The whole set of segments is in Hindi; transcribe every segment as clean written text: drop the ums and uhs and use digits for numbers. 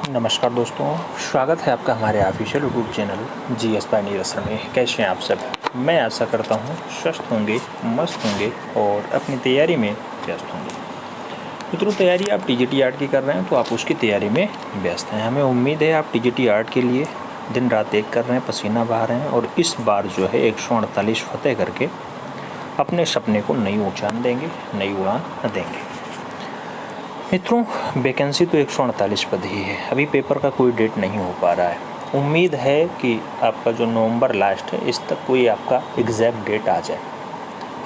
नमस्कार दोस्तों, स्वागत है आपका हमारे official YouTube channel GS Pioneer असर में। कैसे हैं आप सब? मैं आशा करता हूँ स्वस्थ होंगे, मस्त होंगे और अपनी तैयारी में व्यस्त होंगे। मित्रों, तैयारी आप टीजीटी आर्ट की कर रहे हैं तो आप उसकी तैयारी में व्यस्त हैं। हमें उम्मीद है आप टीजीटी आर्ट के लिए दिन रात एक कर रहे हैं, पसीना बहा रहे हैं और इस बार जो है 148 फतेह करके अपने सपने को नई ऊंचाई देंगे, नई उड़ान देंगे। मित्रों, वैकेंसी तो 148 पद ही है। अभी पेपर का कोई डेट नहीं हो पा रहा है। उम्मीद है कि आपका जो नवंबर लास्ट है इस तक कोई आपका एग्जैक्ट डेट आ जाए।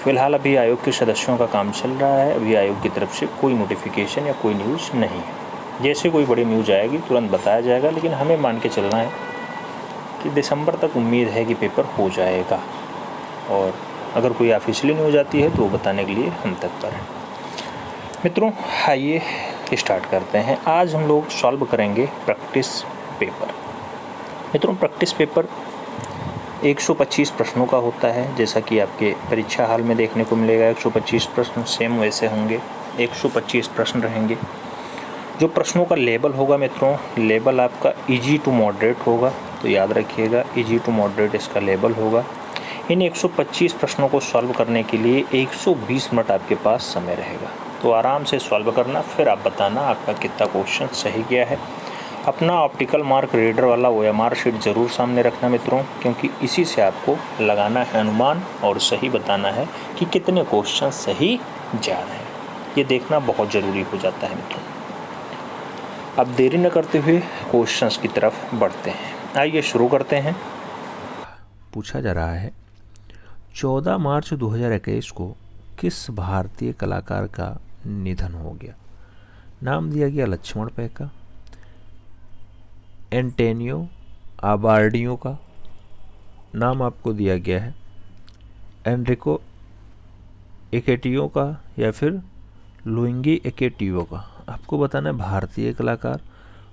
फिलहाल अभी आयोग के सदस्यों का काम चल रहा है। अभी आयोग की तरफ से कोई नोटिफिकेशन या कोई न्यूज़ नहीं है। जैसे कोई बड़ी न्यूज़ आएगी तुरंत बताया जाएगा, लेकिन हमें मान के चलना है कि दिसंबर तक उम्मीद है कि पेपर हो जाएगा। और अगर कोई ऑफिशियली न्यूज़ आती है तो वो बताने के लिए हम तत्पर हैं। मित्रों, आइए स्टार्ट करते हैं। आज हम लोग सॉल्व करेंगे प्रैक्टिस पेपर। मित्रों, प्रैक्टिस पेपर 125 प्रश्नों का होता है, जैसा कि आपके परीक्षा हाल में देखने को मिलेगा। 125 प्रश्न सेम वैसे होंगे, 125 प्रश्न रहेंगे। जो प्रश्नों का लेवल होगा मित्रों, लेवल आपका इजी टू मॉडरेट होगा, तो याद रखिएगा इजी टू मॉडरेट इसका लेवल होगा। इन 125 प्रश्नों को सॉल्व करने के लिए 120 मिनट आपके पास समय रहेगा, तो आराम से सॉल्व करना, फिर आप बताना आपका कितना क्वेश्चन सही गया है। अपना ऑप्टिकल मार्क रीडर वाला OMR शीट ज़रूर सामने रखना मित्रों, क्योंकि इसी से आपको लगाना है अनुमान और सही बताना है कि कितने क्वेश्चन सही जा रहे हैं। ये देखना बहुत ज़रूरी हो जाता है मित्रों। अब देरी न करते हुए क्वेश्चंस की तरफ बढ़ते हैं। आइए शुरू करते हैं। पूछा जा रहा है 14 मार्च 2021 को किस भारतीय कलाकार का निधन हो गया? नाम दिया गया लक्ष्मण पै का, एंटेनियो आबार्डियो का, नाम आपको दिया गया है एनरिको एकेटियो का या फिर लुइंगी एकेटियो का। आपको बताना है भारतीय कलाकार।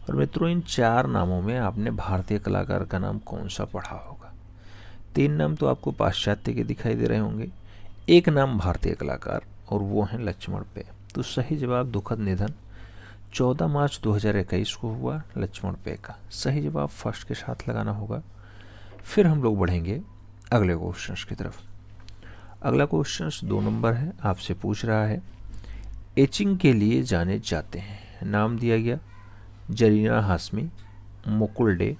और मित्रों, इन 4 नामों में आपने भारतीय कलाकार का नाम कौन सा पढ़ा होगा? 3 नाम तो आपको पाश्चात्य के दिखाई दे रहे होंगे, 1 नाम भारतीय कलाकार और वो है लक्ष्मण पै। तो सही जवाब दुखद निधन 14 मार्च 2021 को हुआ लक्ष्मण पै का। सही जवाब फर्स्ट के साथ लगाना होगा। फिर हम लोग बढ़ेंगे अगले क्वेश्चन की तरफ। अगला क्वेश्चन 2 नंबर है, आपसे पूछ रहा है एचिंग के लिए जाने जाते हैं। नाम दिया गया जरीना हाशमी, मुकुल डे,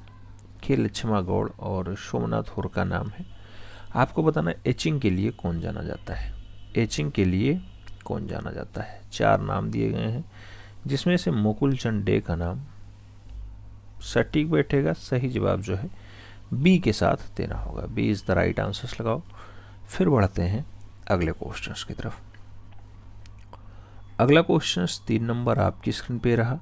के लक्ष्मा गौड़ और सोमनाथ होर का नाम है। आपको बताना एचिंग के लिए कौन जाना जाता है। एचिंग के लिए कौन जाना जाता है? 4 नाम दिए गए हैं, जिसमें से मुकुल चंद डे का नाम सटीक बैठेगा। सही जवाब जो है बी के साथ देना होगा। B is the right answers लगाओ। फिर बढ़ते हैं अगले क्वेश्चंस की तरफ। अगला क्वेश्चन 3 नंबर आपकी स्क्रीन पे रहा।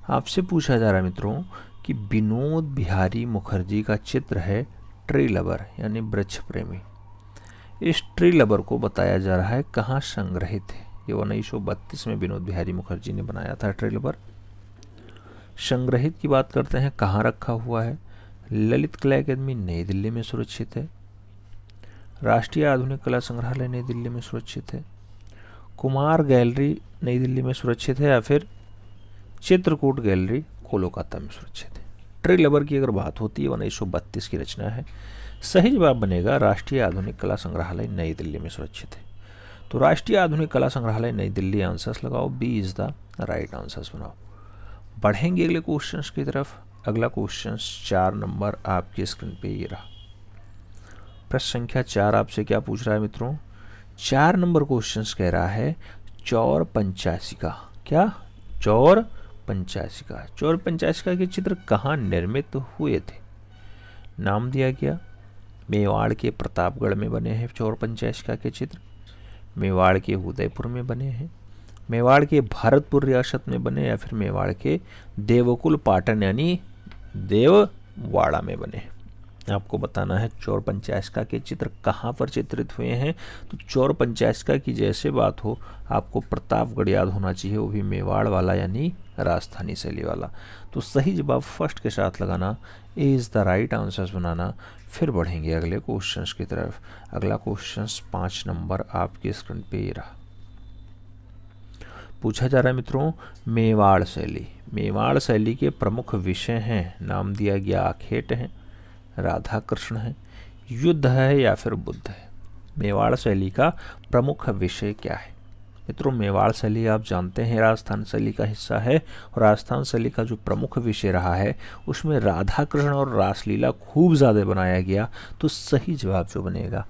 आपसे पूछा जा रहा है मित्रों कि विनोद बिहारी मुखर्जी का चित्र है ट्री लवर यानी वृक्ष प्रेमी। इस ट्री लवर को बताया जा रहा है कहाँ संग्रहित है। ये 1932 में विनोद बिहारी मुखर्जी ने बनाया था ट्री लवर। संग्रहित की बात करते हैं, कहाँ रखा हुआ है? ललित कला अकादमी नई दिल्ली में सुरक्षित है, राष्ट्रीय आधुनिक कला संग्रहालय नई दिल्ली में सुरक्षित है, कुमार गैलरी नई दिल्ली में सुरक्षित है, या फिर चित्रकूट गैलरी कोलकाता में सुरक्षित है। ट्री लवर की अगर बात होती है 1932 की रचना है। सही जवाब बनेगा राष्ट्रीय आधुनिक कला संग्रहालय नई दिल्ली में सुरक्षित है। तो राष्ट्रीय आधुनिक कला संग्रहालय नई दिल्ली आंसर्स लगाओ। B is the right answers बनाओ। बढ़ेंगे अगले क्वेश्चंस की तरफ। अगला क्वेश्चन 4 नंबर आपकी स्क्रीन पे ये रहा। प्रश्न संख्या 4 आपसे क्या पूछ रहा है मित्रों? 4 नंबर क्वेश्चंस कह रहा है चौर पंचाशिका। क्या? चौर पंचाशिका। चौर पंचाशिका के चित्र कहाँ निर्मित हुए थे? नाम दिया गया मेवाड़ के प्रतापगढ़ में बने हैं चौर पंचाशिका के चित्र, मेवाड़ के उदयपुर में बने हैं, मेवाड़ के भरतपुर रियासत में बने, या फिर मेवाड़ के देवकुल पाटन यानी देववाड़ा में बने। आपको बताना है चौर पंचाशिका के चित्र कहाँ पर चित्रित हुए हैं। तो चौर पंचाशिका की जैसे बात हो आपको प्रतापगढ़ याद होना चाहिए, वो भी मेवाड़ वाला यानी राजधानी शैली वाला। तो सही जवाब फर्स्ट के साथ लगाना, A is the right answers बनाना। फिर बढ़ेंगे अगले क्वेश्चंस की तरफ। अगला क्वेश्चन 5 नंबर आपके स्क्रीन पे ये रहा। पूछा जा रहा है मित्रों मेवाड़ शैली। मेवाड़ शैली के प्रमुख विषय हैं, नाम दिया गया आखेट है, राधा कृष्ण है, युद्ध है या फिर बुद्ध है। मेवाड़ शैली का प्रमुख विषय क्या है मित्रों? मेवाड़ शैली आप जानते हैं राजस्थान शैली का हिस्सा है, और राजस्थान शैली का जो प्रमुख विषय रहा है उसमें राधा कृष्ण और रासलीला खूब ज़्यादा बनाया गया। तो सही जवाब जो बनेगा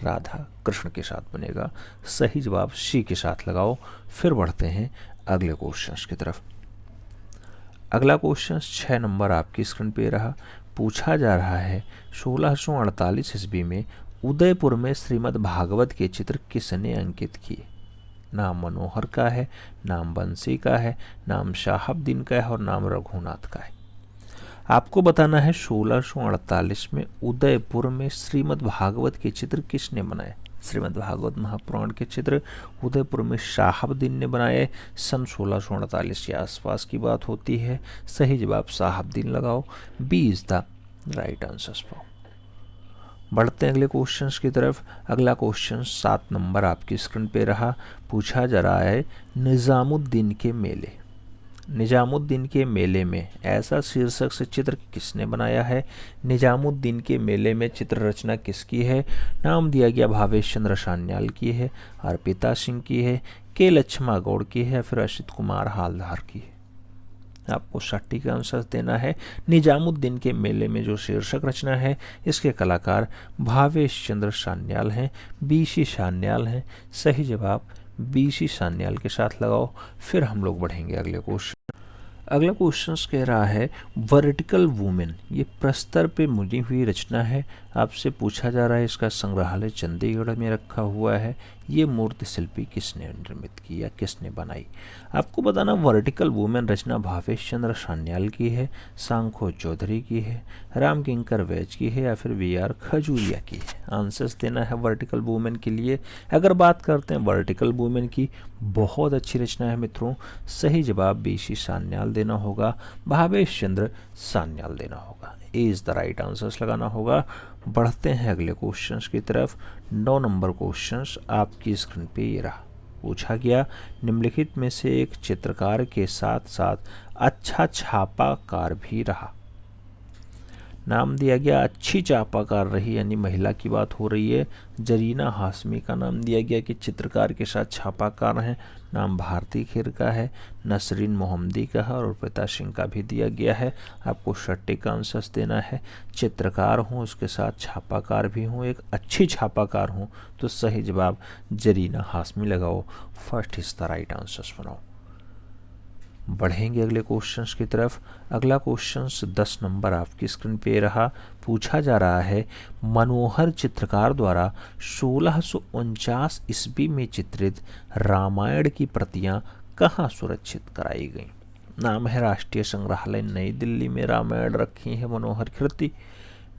राधा कृष्ण के साथ बनेगा। सही जवाब सी के साथ लगाओ। फिर बढ़ते हैं अगले क्वेश्चन की तरफ। अगला क्वेश्चन 6 नंबर आपकी स्क्रीन पे रहा। पूछा जा रहा है 1648 ईस्वी में उदयपुर में श्रीमद् भागवत के चित्र किसने अंकित किए? नाम मनोहर का है, नाम बंसी का है, नाम शाहबुद्दीन का है और नाम रघुनाथ का है। आपको बताना है 1648 में उदयपुर में श्रीमद् भागवत के चित्र किसने बनाए? श्रीमद् भागवत महापुराण के चित्र उदयपुर में शाहबुद्दीन ने बनाए। सन 1648 के आसपास की बात होती है। सही जवाब शाहबुद्दीन लगाओ। B is the right answer. बढ़ते हैं अगले क्वेश्चंस की तरफ। अगला क्वेश्चन 7 नंबर आपकी स्क्रीन पे रहा। पूछा जा रहा है निजामुद्दीन के मेले। निजामुद्दीन के मेले में ऐसा शीर्षक से चित्र किसने बनाया है? निजामुद्दीन के मेले में चित्र रचना किसकी है? नाम दिया गया भावेश चंद्र सान्याल की है, अर्पिता सिंह की है, के लक्ष्मा गौड़ की है, फिर असित कुमार हालदार की है। आपको सटीक आंसर देना है। निजामुद्दीन के मेले में जो शीर्षक रचना है इसके कलाकार भावेश चंद्र सान्याल हैं, बीसी सान्याल हैं। सही जवाब बीसी सान्याल के साथ लगाओ। फिर हम लोग बढ़ेंगे अगले क्वेश्चन। अगला क्वेश्चन कह रहा है वर्टिकल वुमेन, ये प्रस्तर पे मुड़ी हुई रचना है। आपसे पूछा जा रहा है इसका संग्रहालय चंडीगढ़ में रखा हुआ है। ये मूर्ति शिल्पी किसने निर्मित की या किसने बनाई? आपको बताना वर्टिकल वुमेन रचना भावेश चंद्र सान्याल की है, सांखो चौधरी की है, राम किंकर वैज की है या फिर वी.आर. खजूरिया की है। आंसर्स देना है वर्टिकल वुमेन के लिए। अगर बात करते हैं वर्टिकल वुमेन की, बहुत अच्छी रचना है मित्रों। सही जवाब बीसी सान्याल देना होगा, भावेश चंद्र सान्याल देना होगा। ए इज द राइट आंसर्स लगाना होगा। बढ़ते हैं अगले क्वेश्चंस की तरफ। 9 नंबर क्वेश्चंस आपकी स्क्रीन पे ये रहा। पूछा गया निम्नलिखित में से एक चित्रकार के साथ साथ अच्छा छापाकार भी रहा। नाम दिया गया अच्छी छापाकार रही, यानी महिला की बात हो रही है। जरीना हाशमी का नाम दिया गया कि चित्रकार के साथ छापाकार हैं। नाम भारती खेर का है, नसरीन मोहम्मदी का है और अर्पिता सिंह का भी दिया गया है। आपको सटीक आंसर्स देना है। चित्रकार हूँ उसके साथ छापाकार भी हूँ, एक अच्छी छापाकार हूँ। तो सही जवाब जरीना हाशमी लगाओ। First is the right answers बनाओ। बढ़ेंगे अगले क्वेश्चंस की तरफ। अगला क्वेश्चंस 10 नंबर आपकी स्क्रीन पे रहा। पूछा जा रहा है मनोहर चित्रकार द्वारा 1649 ईस्वी में चित्रित रामायण की प्रतियां कहाँ सुरक्षित कराई गईं? नाम है राष्ट्रीय संग्रहालय नई दिल्ली में रामायण रखी है मनोहर कृति।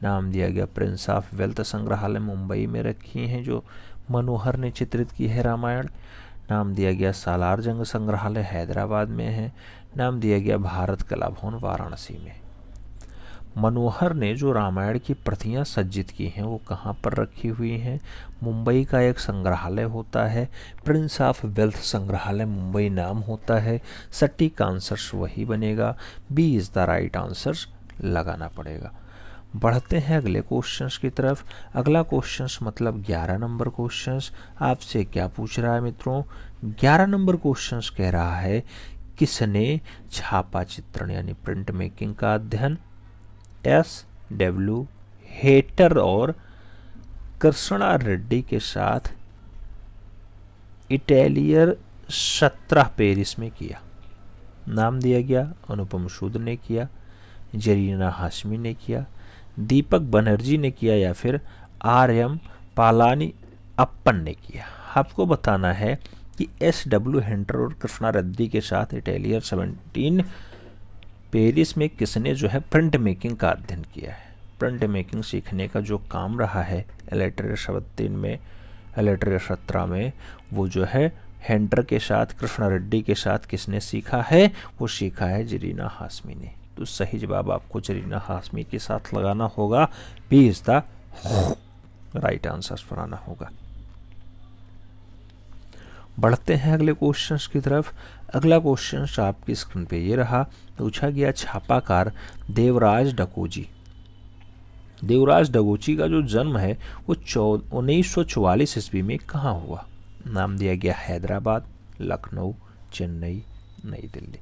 नाम दिया गया प्रिंस ऑफ वेल्थ संग्रहालय मुंबई में रखी हैं जो मनोहर ने चित्रित की है रामायण। नाम दिया गया सालार जंग संग्रहालय हैदराबाद में है। नाम दिया गया भारत कला भवन वाराणसी में। मनोहर ने जो रामायण की प्रतियां सज्जित की हैं वो कहाँ पर रखी हुई हैं? मुंबई का एक संग्रहालय होता है, प्रिंस ऑफ वेल्थ संग्रहालय मुंबई नाम होता है। सटीक आंसर्स वही बनेगा। B is the right answers लगाना पड़ेगा। बढ़ते हैं अगले क्वेश्चंस की तरफ। अगला क्वेश्चंस मतलब 11 नंबर क्वेश्चंस आपसे क्या पूछ रहा है मित्रों? 11 नंबर क्वेश्चंस कह रहा है किसने छापा चित्रण यानी प्रिंट मेकिंग का अध्ययन S.W. हेटर और कृष्णा रेड्डी के साथ इटैलियर 17 पेरिस में किया? नाम दिया गया अनुपम सूद ने किया, जरीना हाशमी ने किया, दीपक बनर्जी ने किया या फिर R.M. पालानी अप्पन ने किया। आपको बताना है कि S.W. हेंटर और कृष्णा रेड्डी के साथ इटैलियर 17 पेरिस में किसने जो है प्रिंट मेकिंग का अध्ययन किया है। प्रिंट मेकिंग सीखने का जो काम रहा है इलेक्ट्रिक 17 में वो जो है हेंटर के साथ कृष्णा रेड्डी के साथ किसने सीखा है? वो सीखा है जरीना हाशमी ने। तो सही जवाब आपको जरीना हाशमी के साथ लगाना होगा। B is the right answer बनाना होगा। बढ़ते हैं अगले क्वेश्चंस की तरफ। अगला क्वेश्चन आपकी स्क्रीन पे ये रहा। पूछा गया छापाकार देवराज डकोजी। देवराज डकोजी का जो जन्म है वो 1944 ईस्वी में कहाँ हुआ? नाम दिया गया हैदराबाद, लखनऊ, चेन्नई, नई दिल्ली।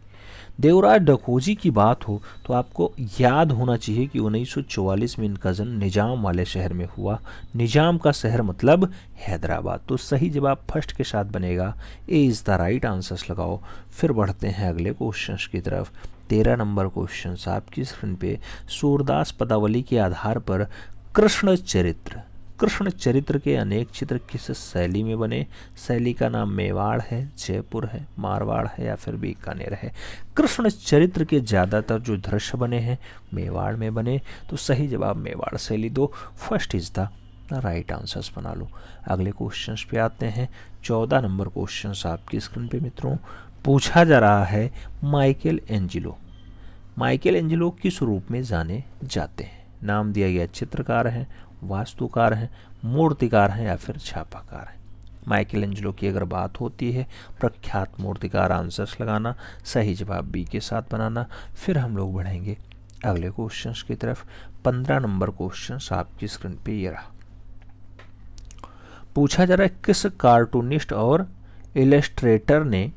देवराज डकोजी की बात हो तो आपको याद होना चाहिए कि 1944 में इनका जन्म निजाम वाले शहर में हुआ। निजाम का शहर मतलब हैदराबाद। तो सही जवाब फर्स्ट के साथ बनेगा, ए इज़ द राइट आंसर्स लगाओ। फिर बढ़ते हैं अगले क्वेश्चंस की तरफ। 13 नंबर क्वेश्चन आपकी स्क्रीन पे। सूरदास पदावली के आधार पर कृष्ण चरित्र के अनेक चित्र किस शैली में बने? शैली का नाम मेवाड़ है, जयपुर है, मारवाड़ है या फिर बीकानेर है। कृष्ण चरित्र के ज़्यादातर जो दृश्य बने हैं मेवाड़ में बने। तो सही जवाब मेवाड़ शैली दो, first is the right answers बना लो। अगले क्वेश्चंस पे आते हैं। 14 नंबर क्वेश्चंस आपकी स्क्रीन पे मित्रों। पूछा जा रहा है माइकल एंजेलो किस रूप में जाने जाते हैं? नाम दिया गया चित्रकार हैं, वास्तुकार हैं, मूर्तिकार हैं या फिर छापाकार हैं। माइकल एंजेलो की अगर बात होती है प्रख्यात मूर्तिकार, आंसर्स लगाना, सही जवाब बी के साथ बनाना। फिर हम लोग बढ़ेंगे अगले क्वेश्चंस की तरफ। 15 नंबर क्वेश्चंस आपकी स्क्रीन पे ये रहा। पूछा जा रहा है किस कार्टूनिस्ट और इलस्ट्रेटर ने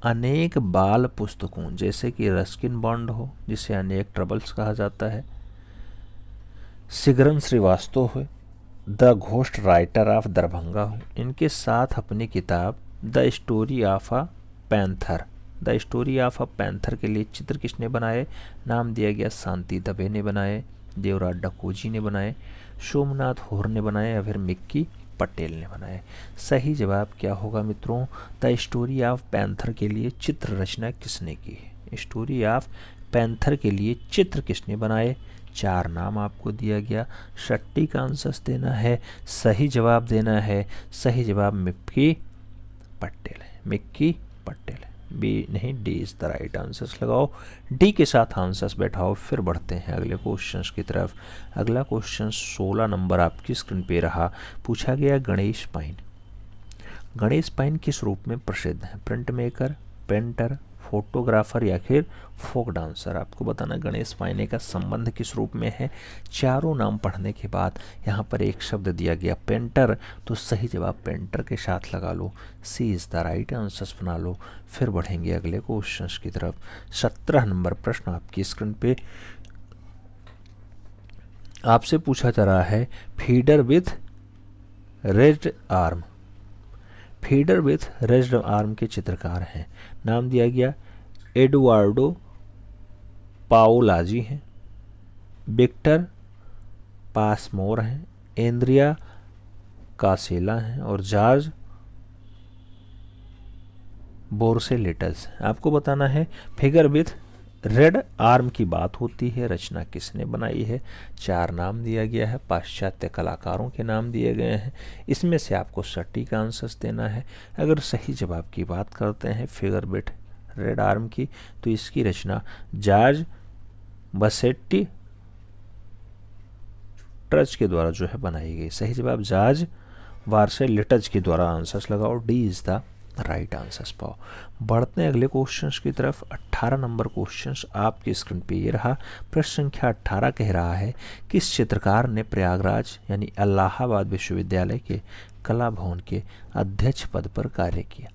अनेक बाल पुस्तकों जैसे कि रस्किन बॉन्ड हो, जिसे अनेक ट्रबल्स कहा जाता है, सिगरन श्रीवास्तव हो, the ghost writer of Darbhanga हो, इनके साथ अपनी किताब the story of a panther के लिए चित्र किसने बनाए? नाम दिया गया शांति दबे ने बनाए, देवराज डकोजी ने बनाए, सोमनाथ होर ने बनाए या फिर मिक्की पटेल ने बनाए। सही जवाब क्या होगा मित्रों? द स्टोरी ऑफ पैंथर के लिए चित्र रचना किसने की है? स्टोरी ऑफ पैंथर के लिए चित्र किसने बनाए? 4 नाम आपको दिया गया, सटीक आंसर्स देना है, सही जवाब देना है। सही जवाब मिक्की पटेल है। बी नहीं, D is the right answers लगाओ, डी के साथ आंसर्स बैठाओ। फिर बढ़ते हैं अगले क्वेश्चंस की तरफ। अगला क्वेश्चन 16 नंबर आपकी स्क्रीन पे रहा। पूछा गया गणेश पाइन किस रूप में प्रसिद्ध है? प्रिंट मेकर, पेंटर, फोटोग्राफर या फिर फोक डांसर। आपको बताना गणेश पाइने का संबंध किस रूप में है। चारों नाम पढ़ने के बाद यहाँ पर एक शब्द दिया गया पेंटर, तो सही जवाब पेंटर के साथ लगा लो, सी इज द राइट आंसर्स बना लो। फिर बढ़ेंगे अगले क्वेश्चंस की तरफ। 17 नंबर प्रश्न आपकी स्क्रीन पे आपसे पूछा जा रहा है फीडर विथ रेज्ड आर्म के चित्रकार हैं। नाम दिया गया एडुआर्डो पाओलाजी हैं, विक्टर पासमोर हैं, एंद्रिया कासेला हैं और जॉर्ज बोर्सेलेटस। आपको बताना है फिगर विथ रेड आर्म की बात होती है, रचना किसने बनाई है? 4 नाम दिया गया है, पाश्चात्य कलाकारों के नाम दिए गए हैं। इसमें से आपको सटीक आंसर्स देना है। अगर सही जवाब की बात करते हैं फिगर विथ रेड आर्म की, तो इसकी रचना जॉर्ज बसेट्टी ट्रच के द्वारा जो है बनाई गई। सही जवाब जॉर्ज वार्सेलिटज के द्वारा आंसर्स लगाओ, D is the right answers पाओ। बढ़ते हैं अगले क्वेश्चंस की तरफ। 18 नंबर क्वेश्चंस आपकी स्क्रीन पे ये रहा। प्रश्न संख्या 18 कह रहा है किस चित्रकार ने प्रयागराज यानी इलाहाबाद विश्वविद्यालय के कला भवन के अध्यक्ष पद पर कार्य किया?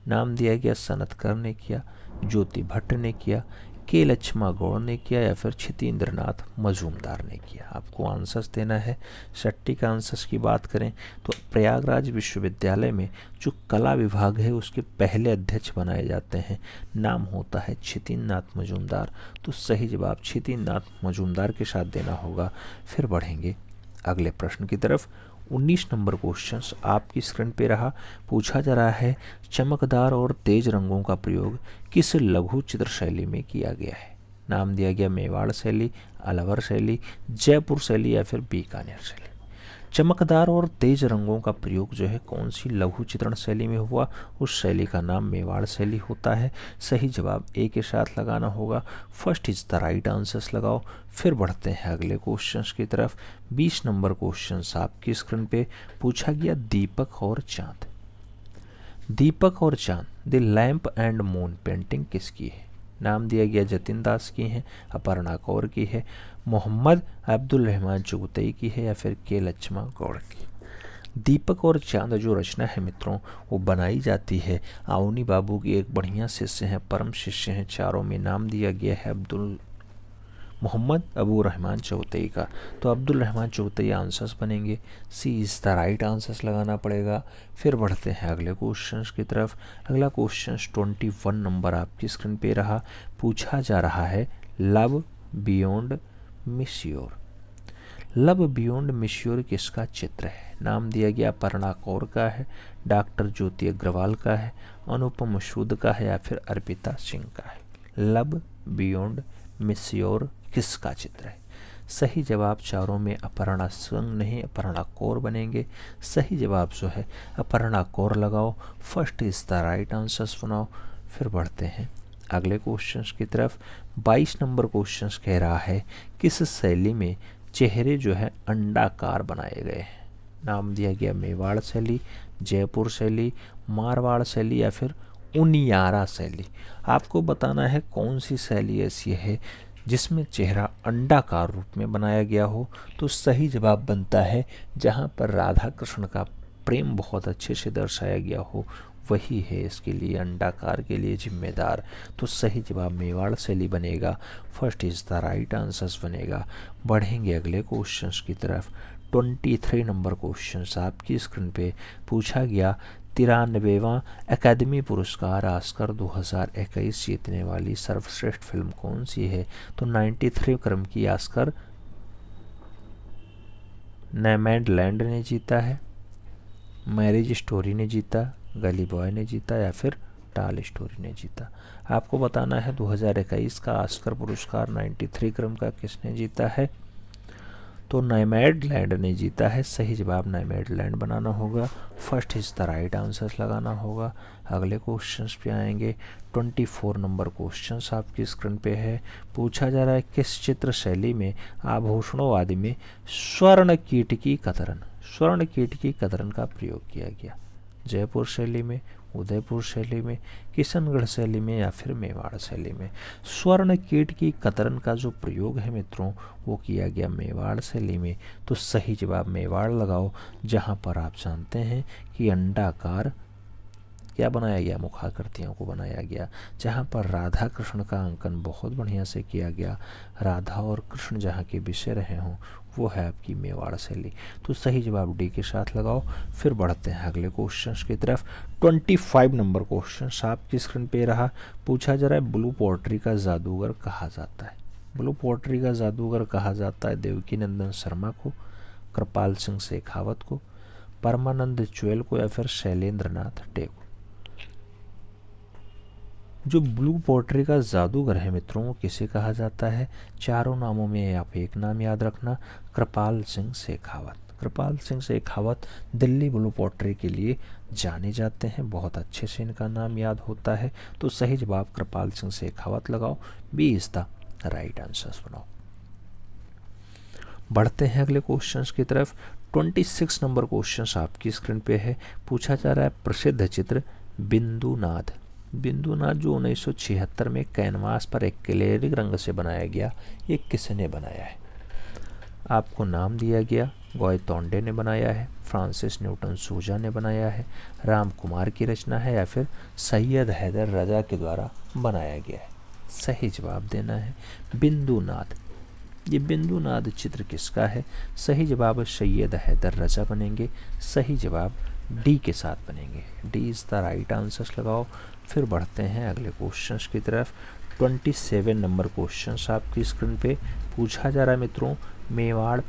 नाम दिया गया सनतकर ने किया, ज्योति भट्ट ने किया, के लक्ष्मा गौड़ ने किया या फिर क्षितेंद्रनाथ मजूमदार ने किया। आपको आंसर्स देना है। सटीक आंसर्स की बात करें तो प्रयागराज विश्वविद्यालय में जो कला विभाग है उसके पहले अध्यक्ष बनाए जाते हैं, नाम होता है क्षितेंद्रनाथ मजूमदार। तो सही जवाब क्षितेंद्रनाथ मजूमदार के साथ देना होगा। फिर बढ़ेंगे अगले प्रश्न की तरफ। 19 नंबर क्वेश्चंस आपकी स्क्रीन पे रहा। पूछा जा रहा है चमकदार और तेज रंगों का प्रयोग किस लघु चित्र शैली में किया गया है? नाम दिया गया मेवाड़ शैली, अलवर शैली, जयपुर शैली या फिर बीकानेर शैली। चमकदार और तेज रंगों का प्रयोग जो है कौन सी लघु चित्रण शैली में हुआ? उस शैली का नाम मेवाड़ शैली होता है। सही जवाब ए के साथ लगाना होगा, first is the right answers लगाओ। फिर बढ़ते हैं अगले क्वेश्चंस की तरफ। 20 नंबर क्वेश्चंस आपकी स्क्रीन पे। पूछा गया दीपक और चांद। दीपक और चांद the lamp and moon painting किसकी है? नाम दिया गया जतिन दास की है, अपर्णा कौर की है, मोहम्मद अब्दुल रहमान चुगतई की है या फिर के लक्ष्मा गौड़ की। दीपक और चांद जो रचना है मित्रों वो बनाई जाती है आउनी बाबू की एक बढ़िया शिष्य हैं, परम शिष्य हैं चारों में। नाम दिया गया है मोहम्मद अबू रहमान चौथई का। तो अब्दुल रहमान चौथई आंसर्स बनेंगे। सी इज़ द राइट आंसर्स लगाना पड़ेगा। फिर बढ़ते हैं अगले क्वेश्चन की तरफ। अगला क्वेश्चन 21 नंबर आपकी स्क्रीन पे रहा। पूछा जा रहा है लव बियॉन्ड मिस्योर। लव बियॉन्ड मिस्योर किसका चित्र है? नाम दिया गया अपर्णा कौर का है, डॉक्टर ज्योति अग्रवाल का है, अनुपम सूद का है या फिर अर्पिता सिंह का है। लव बियॉन्ड मिस्योर किसका चित्र है? सही जवाब चारों में अपर्णा सिंह नहीं अपर्णा कौर बनेंगे। सही जवाब जो है अपर्णा कौर लगाओ। First is the right answers बनाओ। फिर बढ़ते हैं अगले क्वेश्चंस की तरफ। 22 नंबर क्वेश्चंस कह रहा है किस शैली में चेहरे जो है अंडाकार बनाए गए हैं? नाम दिया गया मेवाड़ शैली, जयपुर शैली, मारवाड़ शैली या फिर उनियारा शैली। आपको बताना है कौन सी शैली ऐसी है जिसमें चेहरा अंडाकार रूप में बनाया गया हो। तो सही जवाब बनता है जहाँ पर राधा कृष्ण का प्रेम बहुत अच्छे से दर्शाया गया हो, वही है इसके लिए अंडाकार के लिए जिम्मेदार। तो सही जवाब मेवाड़ शैली बनेगा। First is the right answers बनेगा। बढ़ेंगे अगले क्वेश्चंस की तरफ। 23 नंबर क्वेश्चन आपकी स्क्रीन पे पूछा गया 93वां अकादमी पुरस्कार ऑस्कर 2021 जीतने वाली सर्वश्रेष्ठ फिल्म कौन सी है? तो 93 क्रम की ऑस्कर नोमैडलैंड ने जीता है, मैरिज स्टोरी ने जीता, गली बॉय ने जीता या फिर टॉय स्टोरी ने जीता। आपको बताना है 2021 का ऑस्कर पुरस्कार 93 क्रम का किसने जीता है? तो नोमैडलैंड ने जीता है। सही जवाब नोमैडलैंड बनाना होगा। First is the right answers लगाना होगा। अगले क्वेश्चंस पे आएंगे। 24 नंबर क्वेश्चंस आपकी स्क्रीन पे है। पूछा जा रहा है किस चित्र शैली में आभूषणों में स्वर्ण कीट की कतरन का प्रयोग किया गया? जयपुर शैली में, उदयपुर शैली में, किशनगढ़ शैली में या फिर मेवाड़ शैली में? स्वर्ण कीट की कतरन का जो प्रयोग है मित्रों वो किया गया मेवाड़ शैली में। तो सही जवाब मेवाड़ लगाओ। जहाँ पर आप जानते हैं कि अंडाकार क्या बनाया गया, मुखाकृतियों को बनाया गया। जहाँ पर राधा कृष्ण का अंकन बहुत बढ़िया से किया गया, राधा और कृष्ण जहाँ के विषय रहे हों, वो है आपकी मेवाड़ शैली। तो सही जवाब डी के साथ लगाओ। फिर बढ़ते हैं अगले क्वेश्चंस की तरफ। 25 नंबर क्वेश्चन आपकी स्क्रीन पे रहा। पूछा जा रहा है ब्लू पोट्री का जादूगर कहा जाता है? ब्लू पोट्री का जादूगर कहा जाता है देवकी नंदन शर्मा को, कृपाल सिंह शेखावत को, परमानंद चुएल को या फिर शैलेंद्र नाथ डे को। जो ब्लू पोट्री का जादूगर है मित्रों वो किसे कहा जाता है? चारों नामों में आप एक नाम याद रखना, कृपाल सिंह शेखावत। कृपाल सिंह शेखावत दिल्ली ब्लू पोट्री के लिए जाने जाते हैं, बहुत अच्छे से इनका नाम याद होता है। तो सही जवाब कृपाल सिंह शेखावत लगाओ। B is the right answers बनाओ। बढ़ते हैं अगले क्वेश्चंस की तरफ। 26 नंबर क्वेश्चंस आपकी स्क्रीन पे है। पूछा जा रहा है प्रसिद्ध चित्र बिंदुनाद जो 1976 में कैनवास पर एक्रेलिक रंग से बनाया गया, ये किसने बनाया है? आपको नाम दिया गया गॉयतोंडे ने बनाया है, फ्रांसिस न्यूटन सूजा ने बनाया है, राम कुमार की रचना है या फिर सैयद हैदर रजा के द्वारा बनाया गया है? सही जवाब देना है बिंदुनाद। ये बिंदुनाद चित्र किसका है? सही जवाब सैयद हैदर रजा बनेंगे। सही जवाब डी के साथ बनेंगे। D is the right answers लगाओ। फिर बढ़ते हैं अगले क्वेश्चंस की तरफ। 27 नंबर क्वेश्चंस आपकी स्क्रीन पे पूछा जा रहा है मित्रों मेवाड़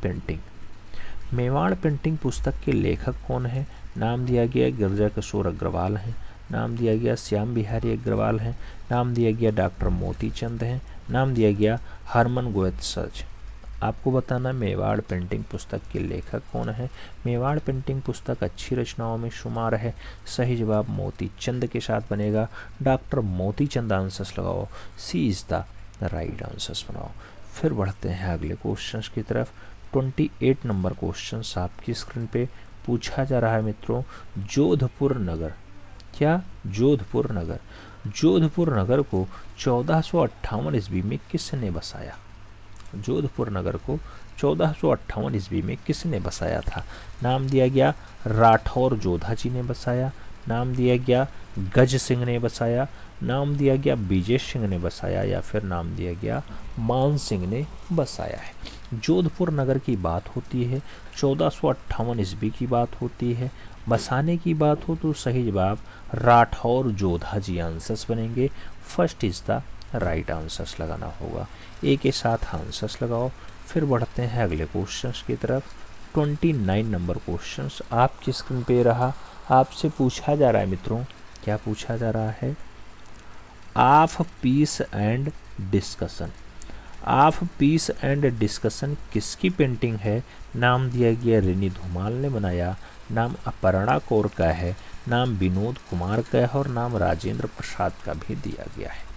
पेंटिंग पुस्तक के लेखक कौन है? नाम दिया गया गिरजा किशोर अग्रवाल हैं, नाम दिया गया श्याम बिहारी अग्रवाल हैं, नाम दिया गया डॉक्टर मोती चंद हैं, नाम दिया गया हरमन गोयत्सज। आपको बताना मेवाड़ पेंटिंग पुस्तक के लेखक कौन है? मेवाड़ पेंटिंग पुस्तक अच्छी रचनाओं में शुमार है। सही जवाब मोती चंद के साथ बनेगा। डॉक्टर मोती चंद आंसर्स लगाओ। सी इज़ द राइट आंसर्स बनाओ। फिर बढ़ते हैं अगले क्वेश्चंस की तरफ। 28 नंबर क्वेश्चंस आपकी स्क्रीन पे पूछा जा रहा है मित्रों जोधपुर नगर क्या? जोधपुर नगर। जोधपुर नगर को 1458 ईस्वी में किसने बसाया? जोधपुर नगर को 1458 ईस्वी में किसने बसाया था? नाम दिया गया राठौर जोधा जी ने बसाया, नाम दिया गया गज सिंह ने बसाया, नाम दिया गया विजय सिंह ने बसाया, या फिर नाम दिया गया मान सिंह ने बसाया है। जोधपुर नगर की बात होती है, 1458 ईस्वी की बात होती है, बसाने की बात हो तो सही जवाब राठौर जोधा जी आंसर्स बनेंगे। First is the right answers लगाना होगा। ए के साथ आंसर्स लगाओ। फिर बढ़ते हैं अगले क्वेश्चंस की तरफ। 29 नंबर क्वेश्चंस आपकी स्क्रीन पे रहा। आपसे पूछा जा रहा है मित्रों, क्या पूछा जा रहा है? Of peace and discussion. Of peace and discussion किसकी पेंटिंग है? नाम दिया गया रेनी धुमाल ने बनाया, नाम अपर्णा कौर का है, नाम विनोद कुमार का है और नाम राजेंद्र प्रसाद का भी दिया गया है।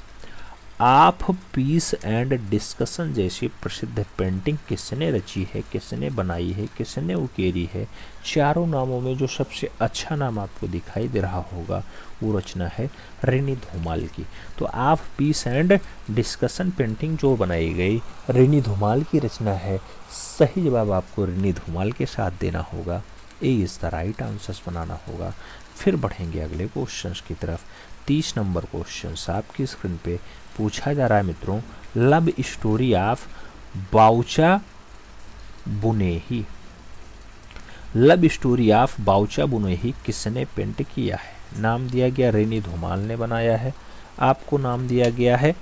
ऑफ पीस एंड डिस्कशन जैसी प्रसिद्ध पेंटिंग किसने रची है, किसने बनाई है, किसने उकेरी है? चारों नामों में जो सबसे अच्छा नाम आपको दिखाई दे रहा होगा वो रचना है रेनी धुमाल की। तो of peace and discussion painting जो बनाई गई रेनी धुमाल की रचना है। सही जवाब आपको रेनी धुमाल के साथ देना होगा। ए इज द राइट आंसर्स बनाना होगा। फिर बढ़ेंगे अगले क्वेश्चंस की तरफ। 30 नंबर क्वेश्चंस आपकी स्क्रीन पे पूछा जा रहा है मित्रों, लव स्टोरी ऑफ बाउचा बुनेही। लव स्टोरी ऑफ बाउचा बुनेही किसने पेंट किया है? नाम दिया गया रेनी धुमाल ने बनाया है, आपको नाम दिया गया है